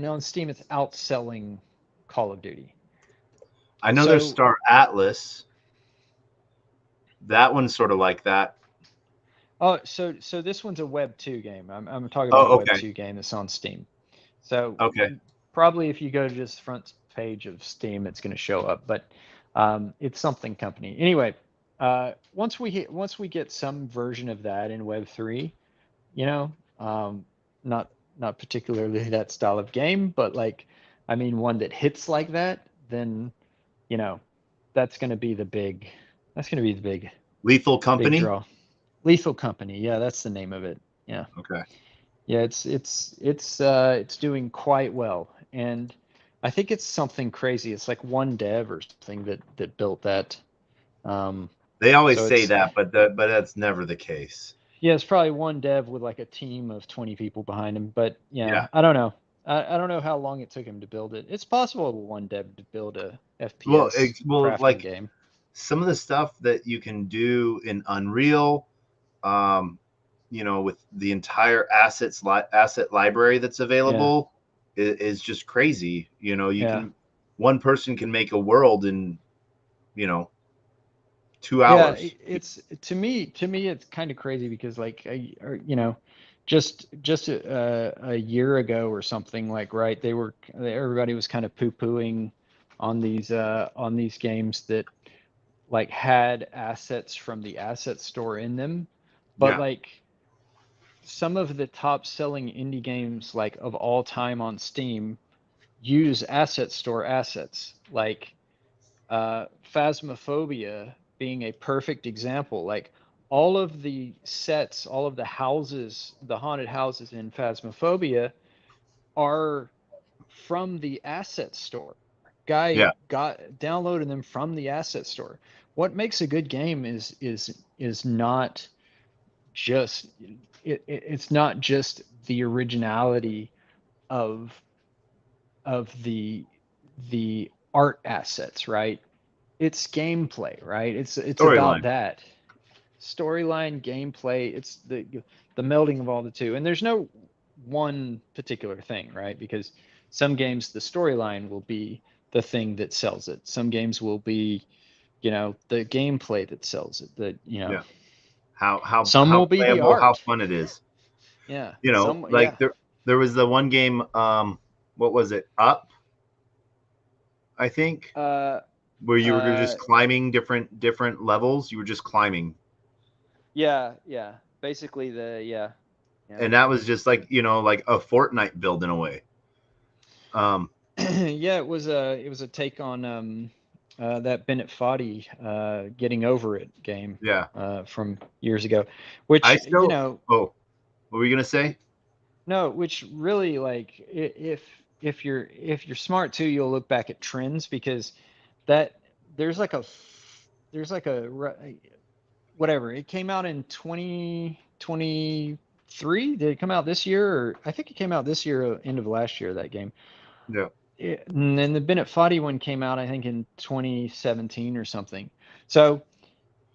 on Steam it's outselling Call of Duty. I know there's So Star Atlas. That one's sort of like that. so this one's a Web 2 game. I'm talking about a Oh, Web okay. 2 game that's on Steam. So Okay. probably if you go to just the front page of Steam, it's going to show up. But it's something company. Anyway, once we get some version of that in Web 3, you know, not not particularly that style of game, but like, I mean, one that hits like that, then you know, that's going to be the big, that's going to be the Lethal big Company. draw. Lethal Company, yeah, that's the name of it. Yeah. Okay. Yeah, it's doing quite well, and I think it's something crazy. It's like one dev or something that built that. Um, They always so say it's that, but that's never the case. yeah, it's probably one dev with like a team of 20 people behind him. But Yeah. I don't know. I don't know how long it took him to build it. It's possible with one dev to build a Well, FPS crafting like game. some of the stuff that you can do in Unreal, um, with the entire asset library that's Yeah, available is just crazy. You yeah. can one person can make a world in you know two Yeah, hours. it's to me it's kind of crazy because like just a year ago or something, like, right, everybody was kind of poo-pooing on these games that like had assets from the asset store in them, but Yeah. like some of the top selling indie games like of all time on Steam use asset store assets, like Phasmophobia being a perfect example. Like all of the sets, all of the houses, the haunted houses in Phasmophobia are from the asset store. Guy Yeah. got downloaded them from the asset store. What makes a good game is not just it's not just the originality of the art assets, right? It's gameplay, right? It's about Storyline. that storyline, gameplay. It's the melding of all the two, and there's no one particular thing, right? Because some games the storyline will be the thing that sells it. Some games will be, the gameplay that sells it. Yeah. How Some how will be the playable, how art. fun it is. Yeah, Like there was the one game, what was it? Up, I think, uh, where you were uh, just climbing different levels. You were just climbing. yeah. Basically, yeah. And that was just like, like a Fortnite build in a way. Yeah, it was a take on that Bennett Foddy Getting Over It game Yeah. from years ago, I which still, oh, what were you gonna say? no, which really, like, if you're smart too, you'll look back at trends, because that there's like a there's like a whatever, it came out in 2023. Did it come out this year? Or I think it came out this year, end of last year, that game. Yeah. And then the Bennett Foddy one came out, I think, in 2017 or something. So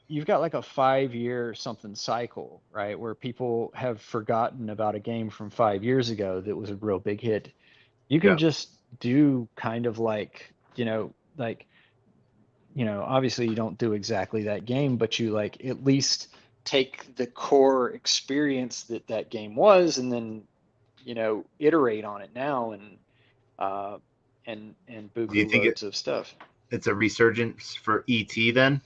you've got like a 5 year something cycle, right, where people have forgotten about a game from 5 years ago that was a real big hit. You can Yeah. just do kind of like, obviously you don't do exactly that game, but you like at least take the core experience that game was, and then iterate on it now, uh, and Do you buku think loads of stuff. it's a resurgence for ET then?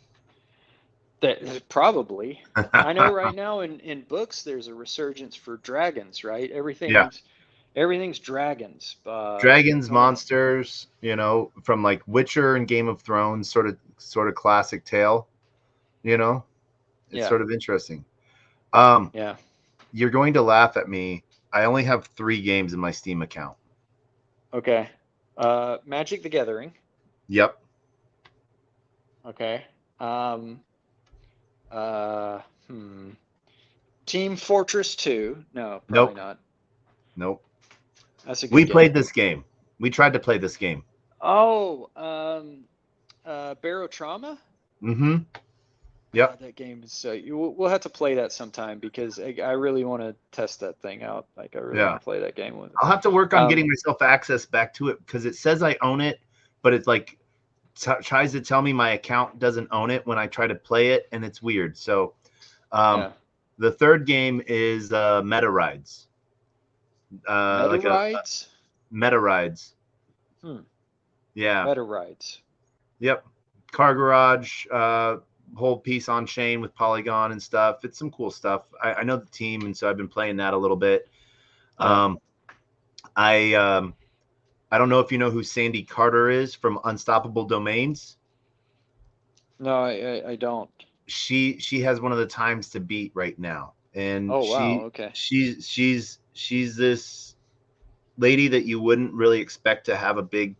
That probably. I know right now in books there's a resurgence for dragons, right? Yeah. Everything's dragons. Dragons, monsters, from like Witcher and Game of Thrones, sort of classic tale, it's Yeah, sort of interesting. Um, yeah. you're going to laugh at me. I only have 3 games in my Steam account. Okay. Magic the Gathering. Yep. Okay. Um. Uh. Hmm. Team Fortress 2. No, probably Nope. not. Nope. That's a We good game. played this game. We tried to play this game. Oh. Barotrauma. Mm-hmm. God, Yep. that game is so. We'll have to play that sometime, because I really want to test that thing out. Like, I really want Yeah. to play that game with. I'll have to work on getting Um, myself access back to it, because it says I own it, but it's like tries to tell me my account doesn't own it when I try to play it, and it's weird. So, yeah. the third game is Meta Rides. Meta Like a rides. Meta Rides. Hmm. Yeah. Meta rides. Yep. Car garage. Whole piece on chain with Polygon and stuff. It's some cool stuff. I know the team, and so I've been playing that a little bit. Yeah. I I don't know if you know who Sandy Carter is from Unstoppable Domains. No, I don't. She has one of the times to beat right now, and Oh wow. Okay. she's this lady that you wouldn't really expect to have a big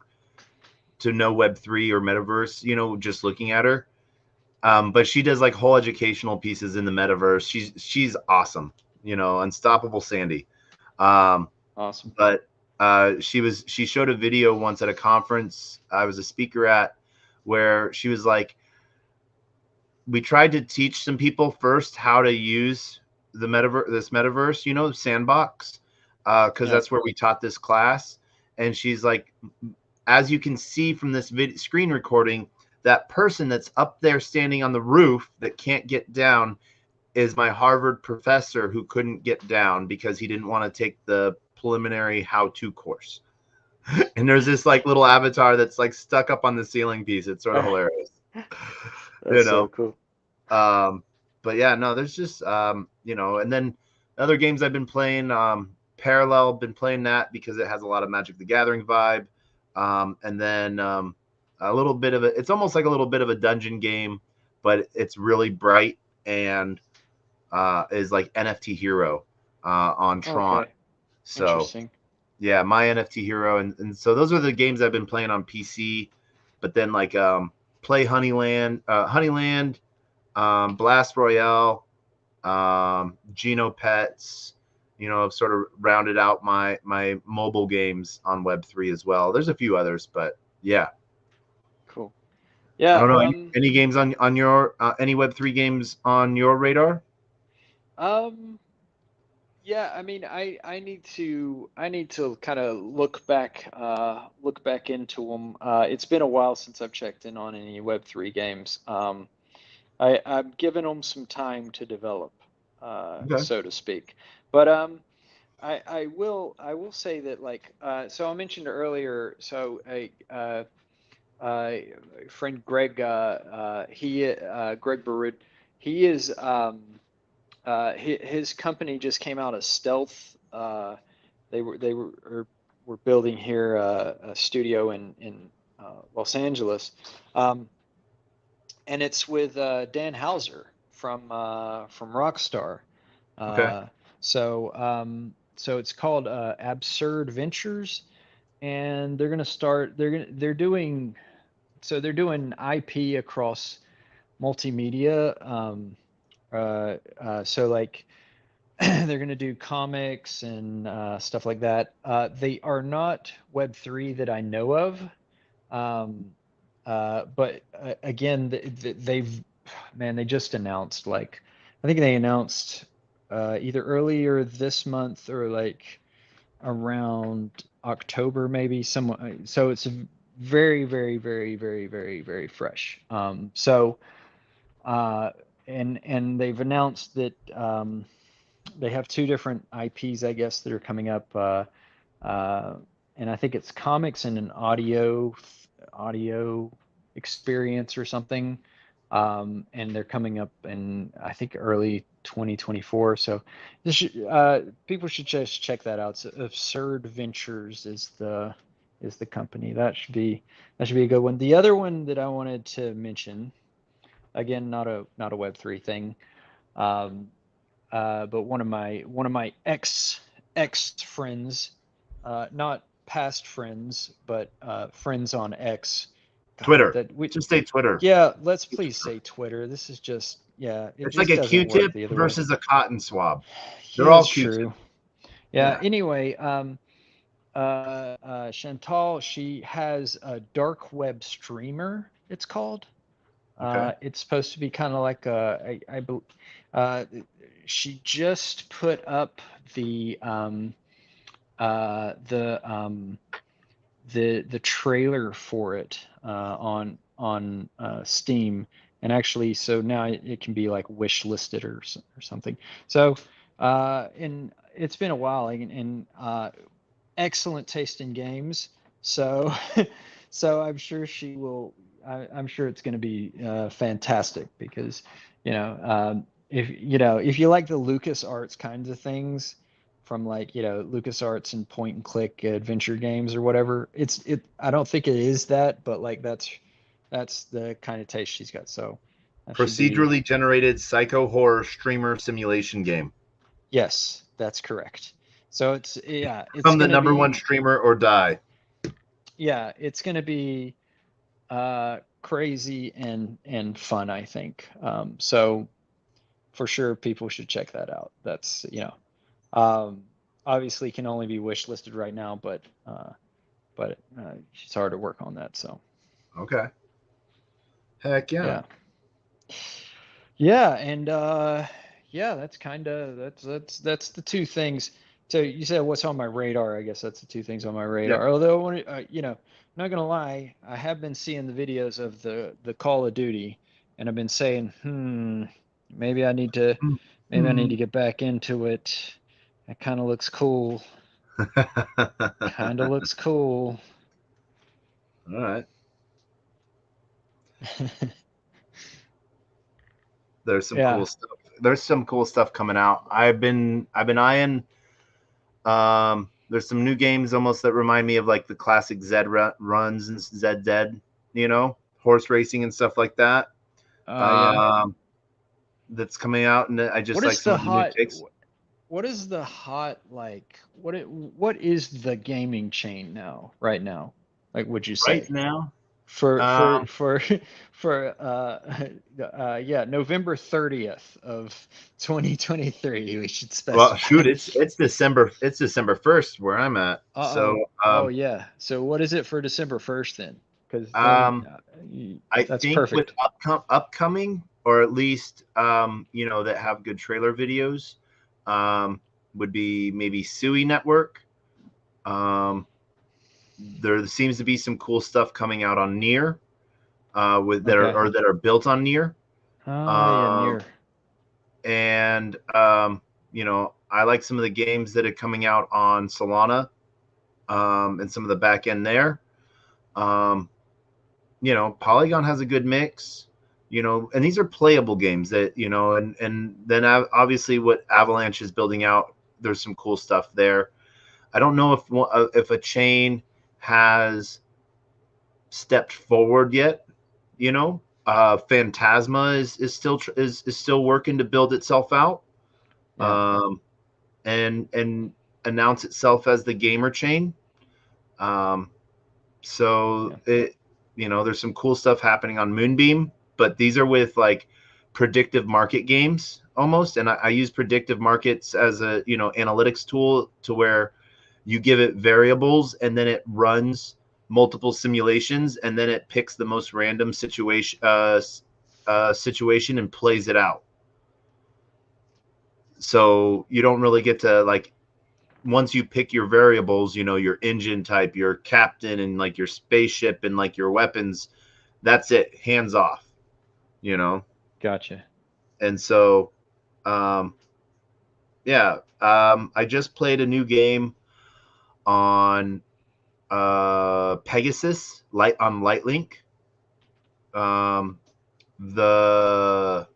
to know Web3 or metaverse, just looking at her. But she does like whole educational pieces in the metaverse. She's awesome, Unstoppable Sandy. Um, Awesome. but she showed a video once at a conference I was a speaker at, where she was like, we tried to teach some people first how to use the metaverse, Sandbox, because Yeah. that's where we taught this class. And she's like, as you can see from this screen recording, that person that's up there standing on the roof that can't get down is my Harvard professor who couldn't get down because he didn't want to take the preliminary how-to course. And there's this like little avatar that's like stuck up on the ceiling piece. It's sort of hilarious. That's so cool. But yeah, no, there's just and then other games I've been playing, Parallel, been playing that because it has a lot of Magic the Gathering vibe. And then a little bit of it's almost like a little bit of a dungeon game, but it's really bright and is like NFT Hero on Tron. Okay. So Interesting. yeah, my NFT Hero, and so those are the games I've been playing on PC. But then like play Honeyland, Blast Royale, Geno Pets. I've sort of rounded out my mobile games on Web3 as well. There's a few others, but yeah. Cool. Yeah. I don't know. Any games on your any Web3 games on your radar? Yeah, I mean, I need to kind of look back into them. It's been a while since I've checked in on any Web3 games. I'm giving them some time to develop, Okay. so to speak. But I will say that, like, so I mentioned earlier, so friend Greg, Greg Barud, he is his company just came out of Stealth. They were building here a studio in Los Angeles, and it's with Dan Houser from Rockstar. Okay. So it's called Absurd Ventures, and they're doing IP across multimedia. So like they're going to do comics and stuff like that. They are not Web3 that I know of. But again, they just announced, like, I think they announced either earlier this month or like around October, maybe somewhat. So it's very, very, very, very, very, very fresh. And they've announced that they have two different IPs, I guess, that are coming up, and I think it's comics and an audio experience or something. And they're coming up in, I think, early 2024. So people should just check that out. So Absurd Ventures is the company. That should be a good one. The other one that I wanted to mention, again, not a Web3 thing, but one of my ex friends, not past friends, but friends on X. God, Twitter. Just say Twitter. Yeah, let's please say Twitter. This is just, yeah, It's just like a doesn't work Q-tip the other way. versus a cotton swab. They're Yeah, all that's Q-tips. true. Yeah. Anyway, Chantal, she has a dark web streamer, it's called. Okay. It's supposed to be kind of like she just put up the trailer for it on Steam, and actually, so now it can be like wish listed or something. So and it's been a while, and excellent taste in games. So so I'm sure she will. I'm sure it's going to be fantastic, because if you like the LucasArts kinds of things, from like LucasArts and point and click adventure games or whatever, I don't think it is that, but like that's the kind of taste she's got. So that should be, Procedurally generated psycho horror streamer simulation game. yes, that's correct. So it's Become the number one streamer or die. Yeah, it's going to be crazy and fun, I think. So for sure, people should check that out. That's obviously can only be wish listed right now, but she's hard to work on that. So okay, heck yeah, and that's kind of that's the two things. So you said what's on my radar? I guess that's the two things on my radar. Yep. Although not gonna lie, I have been seeing the videos of the Call of Duty, and I've been saying, Maybe I need to Mhm. get back into it. It kind of looks cool. Kind of looks cool. All right. There's some Yeah. cool stuff. There's some cool stuff coming out. I've been eyeing. There's some new games almost that remind me of like the classic runs and ZZ, horse racing and stuff like that. Yeah. Um, that's coming out, and I just What like is some the of the new hot? takes. What is the hot like? What is the gaming chain now? Right now, like would you Right say now, for um, for yeah, November 30th of 2023? We should well, specify. shoot, it's December. It's December 1st where I'm at. So, Uh-oh. Oh yeah. So what is it for December 1st then? Because then um, I that's think with perfect. upcoming, or at least that have good trailer videos, um, would be maybe Sui Network. Um, there seems to be some cool stuff coming out on Near, with that are Okay. or that are built on Near. Oh yeah, Um, near. and I like some of the games that are coming out on Solana, and some of the back end there. Um, Polygon has a good mix, and these are playable games that, and then obviously what Avalanche is building out, there's some cool stuff there. I don't know if a chain has stepped forward yet. Phantasma is still working to build itself out, Yeah. um, and announce itself as the gamer chain. Um, So Yeah. there's some cool stuff happening on Moonbeam, but these are with like predictive market games almost. And I use predictive markets as a, analytics tool to where you give it variables and then it runs multiple simulations and then it picks the most random situation and plays it out. So you don't really get to like, once you pick your variables, your engine type, your captain, and like your spaceship and like your weapons, that's it, hands off, you know? Gotcha. And so, um, yeah, I just played a new game on Pegasus on Lightlink. Um, the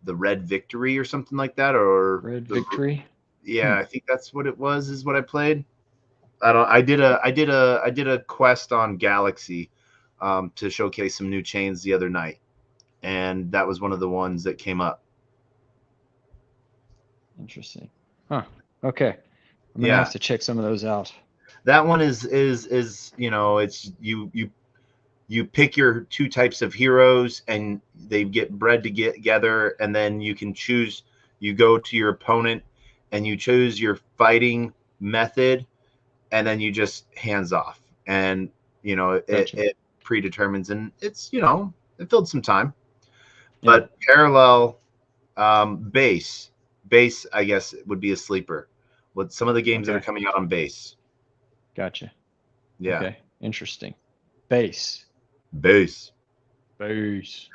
the Red Victory or something like that, or Red the Victory. yeah, Hmm. I think that's what it was. Is what I played. I don't. I did a quest on Galaxy, to showcase some new chains the other night, and that was one of the ones that came up. Interesting. Huh. Okay. I'm gonna have Yeah, to check some of those out. that one is it's you pick your two types of heroes and they get bred to get together, and then you can choose. You go to your opponent and you choose your fighting method, and then you just hands off, and Gotcha. it predetermines, and it's it filled some time. Yeah. But parallel, base I guess would be a sleeper with some of the games that are Okay. coming out on base. Gotcha. Yeah, Okay. Interesting. Base. base. Base.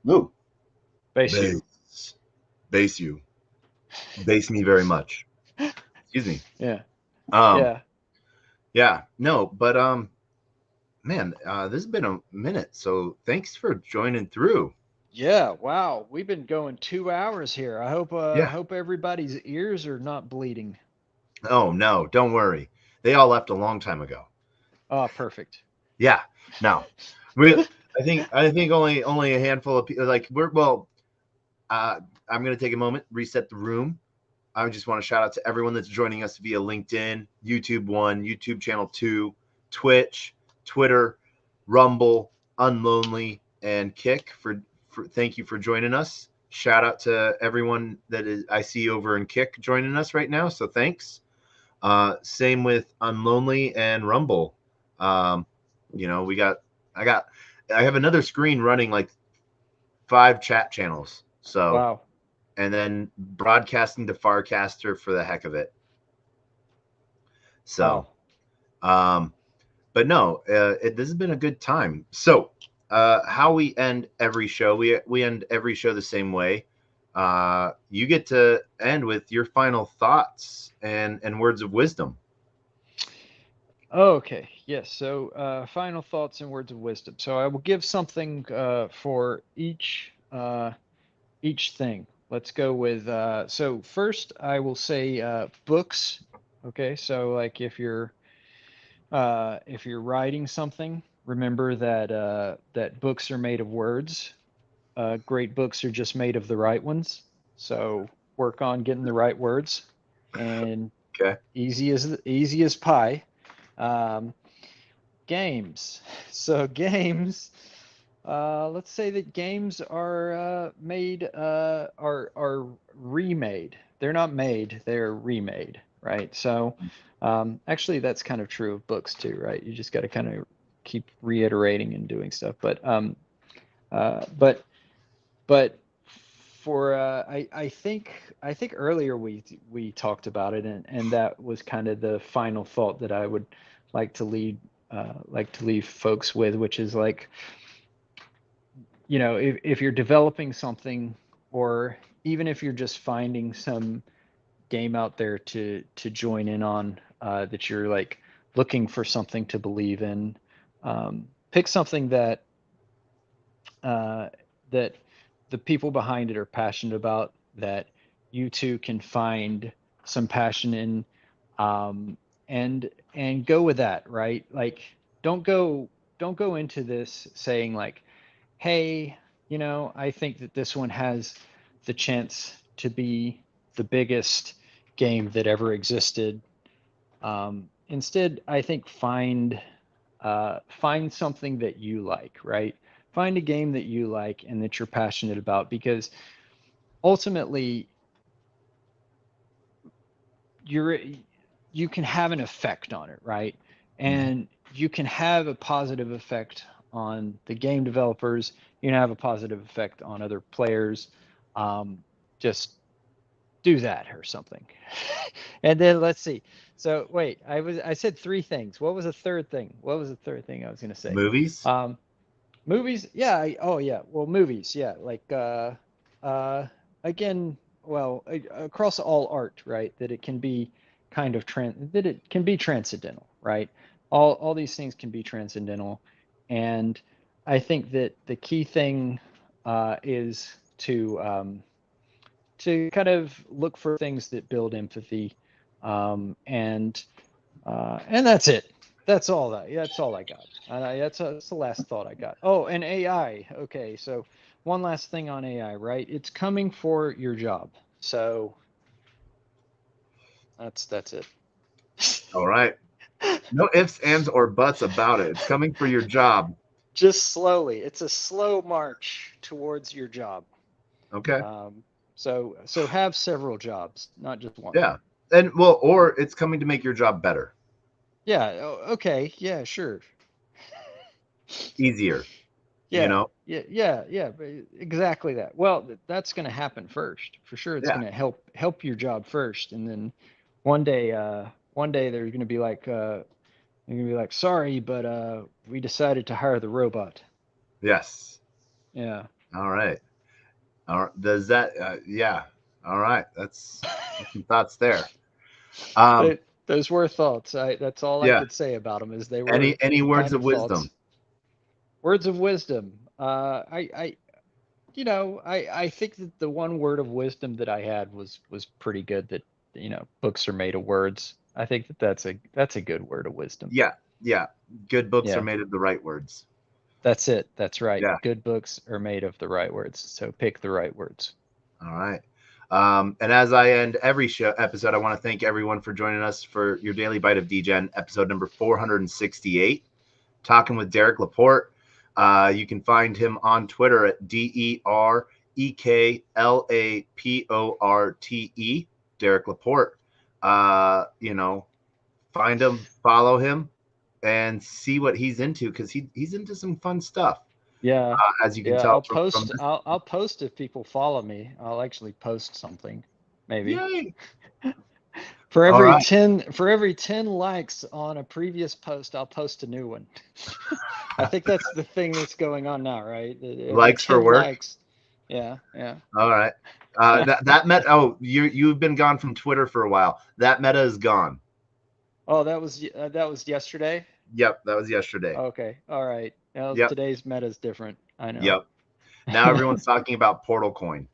No, Base you. base. Base you. Base me very much. Excuse me. Yeah. um Yeah. yeah, no, but man, this has been a minute, so thanks for joining through. Yeah. Wow. We've been going 2 hours here. I Yeah. hope everybody's ears are not bleeding. Oh no, don't worry. They all left a long time ago. Oh, perfect. Yeah. No. We I think only a handful of people, like, I'm going to take a moment, reset the room. I just want to shout out to everyone that's joining us via LinkedIn, YouTube 1, YouTube channel 2, Twitch, Twitter, Rumble, Unlonely, and Kick for thank you for joining us. Shout out to everyone that is I see over in Kick joining us right now, so thanks. Same with Unlonely and Rumble. Um, we got I got I have another screen running like 5 chat channels. So, Wow. and then broadcasting to Farcaster for the heck of it. So, Wow. um, but no, this has been a good time. So, how we end every show. We end every show the same way. You get to end with your final thoughts and words of wisdom. Okay, yes. So, final thoughts and words of wisdom. So, I will give something for each thing. Let's go with so first I will say books. Okay, so like if you're writing something, remember that that books are made of words. Great books are just made of the right ones. So work on getting the right words, and Okay. easy as pie. Um, games. So games. Let's say that games are made are remade. They're not made. They're remade, right? So actually, that's kind of true of books too, right? You just got to kind of keep reiterating and doing stuff. Uh, but but for I think earlier we talked about it, and that was kind of the final thought that I would like to leave folks with, which is like, you know, if you're developing something, or even if you're just finding some game out there to join in on, that you're like looking for something to believe in, pick something that uh, that the people behind it are passionate about, that you too can find some passion in, and go with that, right? Like, don't go don't go into this saying like, hey, you know, I think that this one has the chance to be the biggest game that ever existed. Instead, I think find something that you like, right? Find a game that you like and that you're passionate about, because ultimately you're you can have an effect on it, right? Mhm. And you can have a positive effect on the game developers. You can have a positive effect on other players. Just do that or something. And then let's see. So wait, I said three things. What was the third thing? What was the third thing I was going to say? Movies. Um, Movies, yeah. Oh, yeah. Well, movies, yeah. Like, uh, again, well, across all art, right? That it can be that it can be transcendental, right? All these things can be transcendental, and I think that the key thing is to kind of look for things that build empathy, and that's it. That's all I got. That's the last thought I got. Oh, and AI. Okay, so one last thing on AI, right? It's coming for your job. So that's it. All right. No ifs, ands, or buts about it. It's coming for your job. Just slowly. It's a slow march towards your job. Okay. So have several jobs, not just one. Yeah. And well, or it's coming to make your job better, Yeah. Okay. Yeah. Sure. easier, you Yeah, know? yeah, but exactly that. Well, that's going to happen first, for sure. It's Yeah. going to help your job first, and then one day, one day they're going to be like, they're going to be like, sorry, but we decided to hire the robot. Yes. Yeah. All right. All right. Does that, yeah. All right. That's some thoughts there. Um, Those were thoughts. That's all I yeah. could say about them, is they were Any words kind of of wisdom? thoughts. Words of wisdom. You know, I think that the one word of wisdom that I had was pretty good. That, you know, books are made of words. I think that that's a good word of wisdom. Yeah. Yeah. Good books are Yeah, made of the right words. that's it. That's right. Yeah. Good books are made of the right words. So pick the right words. All right. And as I end every show episode, I want to thank everyone for joining us for your Daily Bite of Degen, episode number 468, talking with Derek Laporte. You can find him on Twitter at DerekLaporte, Derek Laporte. You know, find him, follow him, and see what he's into, because he's into some fun stuff, Yeah, as you can yeah. tell from this. I'll post if people follow me. I'll actually post something, maybe. Yay! For All every right. 10 likes on a previous post, I'll post a new one. I think that's the thing that's going on now, right? Every Likes for 10 work. likes. Yeah, yeah. All right. That meta. Oh, you've been gone from Twitter for a while. That meta is gone. Oh, that was yesterday. Yep, that was yesterday. Okay, all right. Now Yep, today's meta is different. I know. yep. Now everyone's talking about Portal Coin.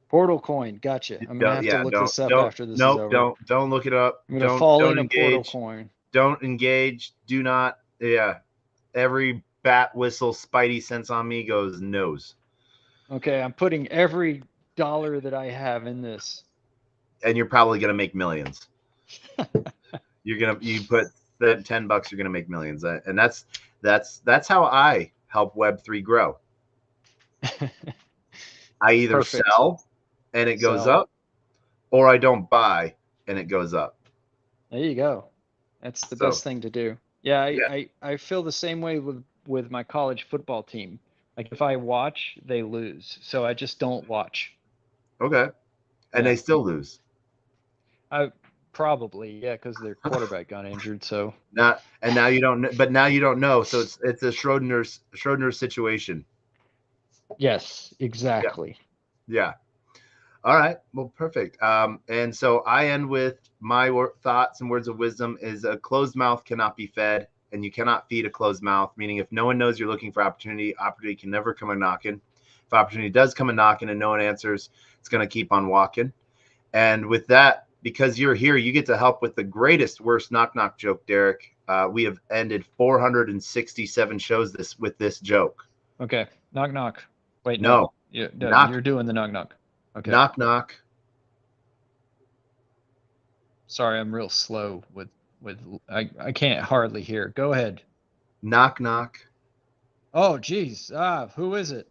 Portal coin. Gotcha. I'm gonna Don't, have to yeah, look don't, this up don't, after this is nope, over. don't look it up. I'm gonna fall Don't into Portal engage. coin. Don't engage. Do not. Yeah. Every bat whistle Spidey sense on me goes nose. Okay, I'm putting every dollar that I have in this. And you're probably gonna make millions. You put the $10, you're gonna make millions. And that's how I help Web3 grow. I either Perfect. sell and it goes Sell. up, or I don't buy and it goes up. There you go. That's the So best thing to do. Yeah, yeah, I feel the same way with my college football team. Like if I watch, they lose. So I just don't watch. okay. And Yeah. they still lose. I probably, yeah, because their quarterback got injured. So Now you don't, but now you don't know. So it's a Schrodinger's situation. yes, Yeah, exactly. yeah. All right. Well, perfect. And so I end with my thoughts and words of wisdom is a closed mouth cannot be fed, and you cannot feed a closed mouth, meaning if no one knows you're looking for opportunity can never come a knocking. If opportunity does come a knocking and no one answers, it's going to keep on walking. And with that, because you're here, you get to help with the greatest, worst knock knock joke, Derek. We have ended 467 shows with this joke. Okay. Knock knock. Wait, no. No. No, Knock, you're doing the knock knock. Okay. knock, knock. Sorry, I'm real slow with I can't hardly hear. Go ahead. Knock, knock. Oh, geez. Who is it?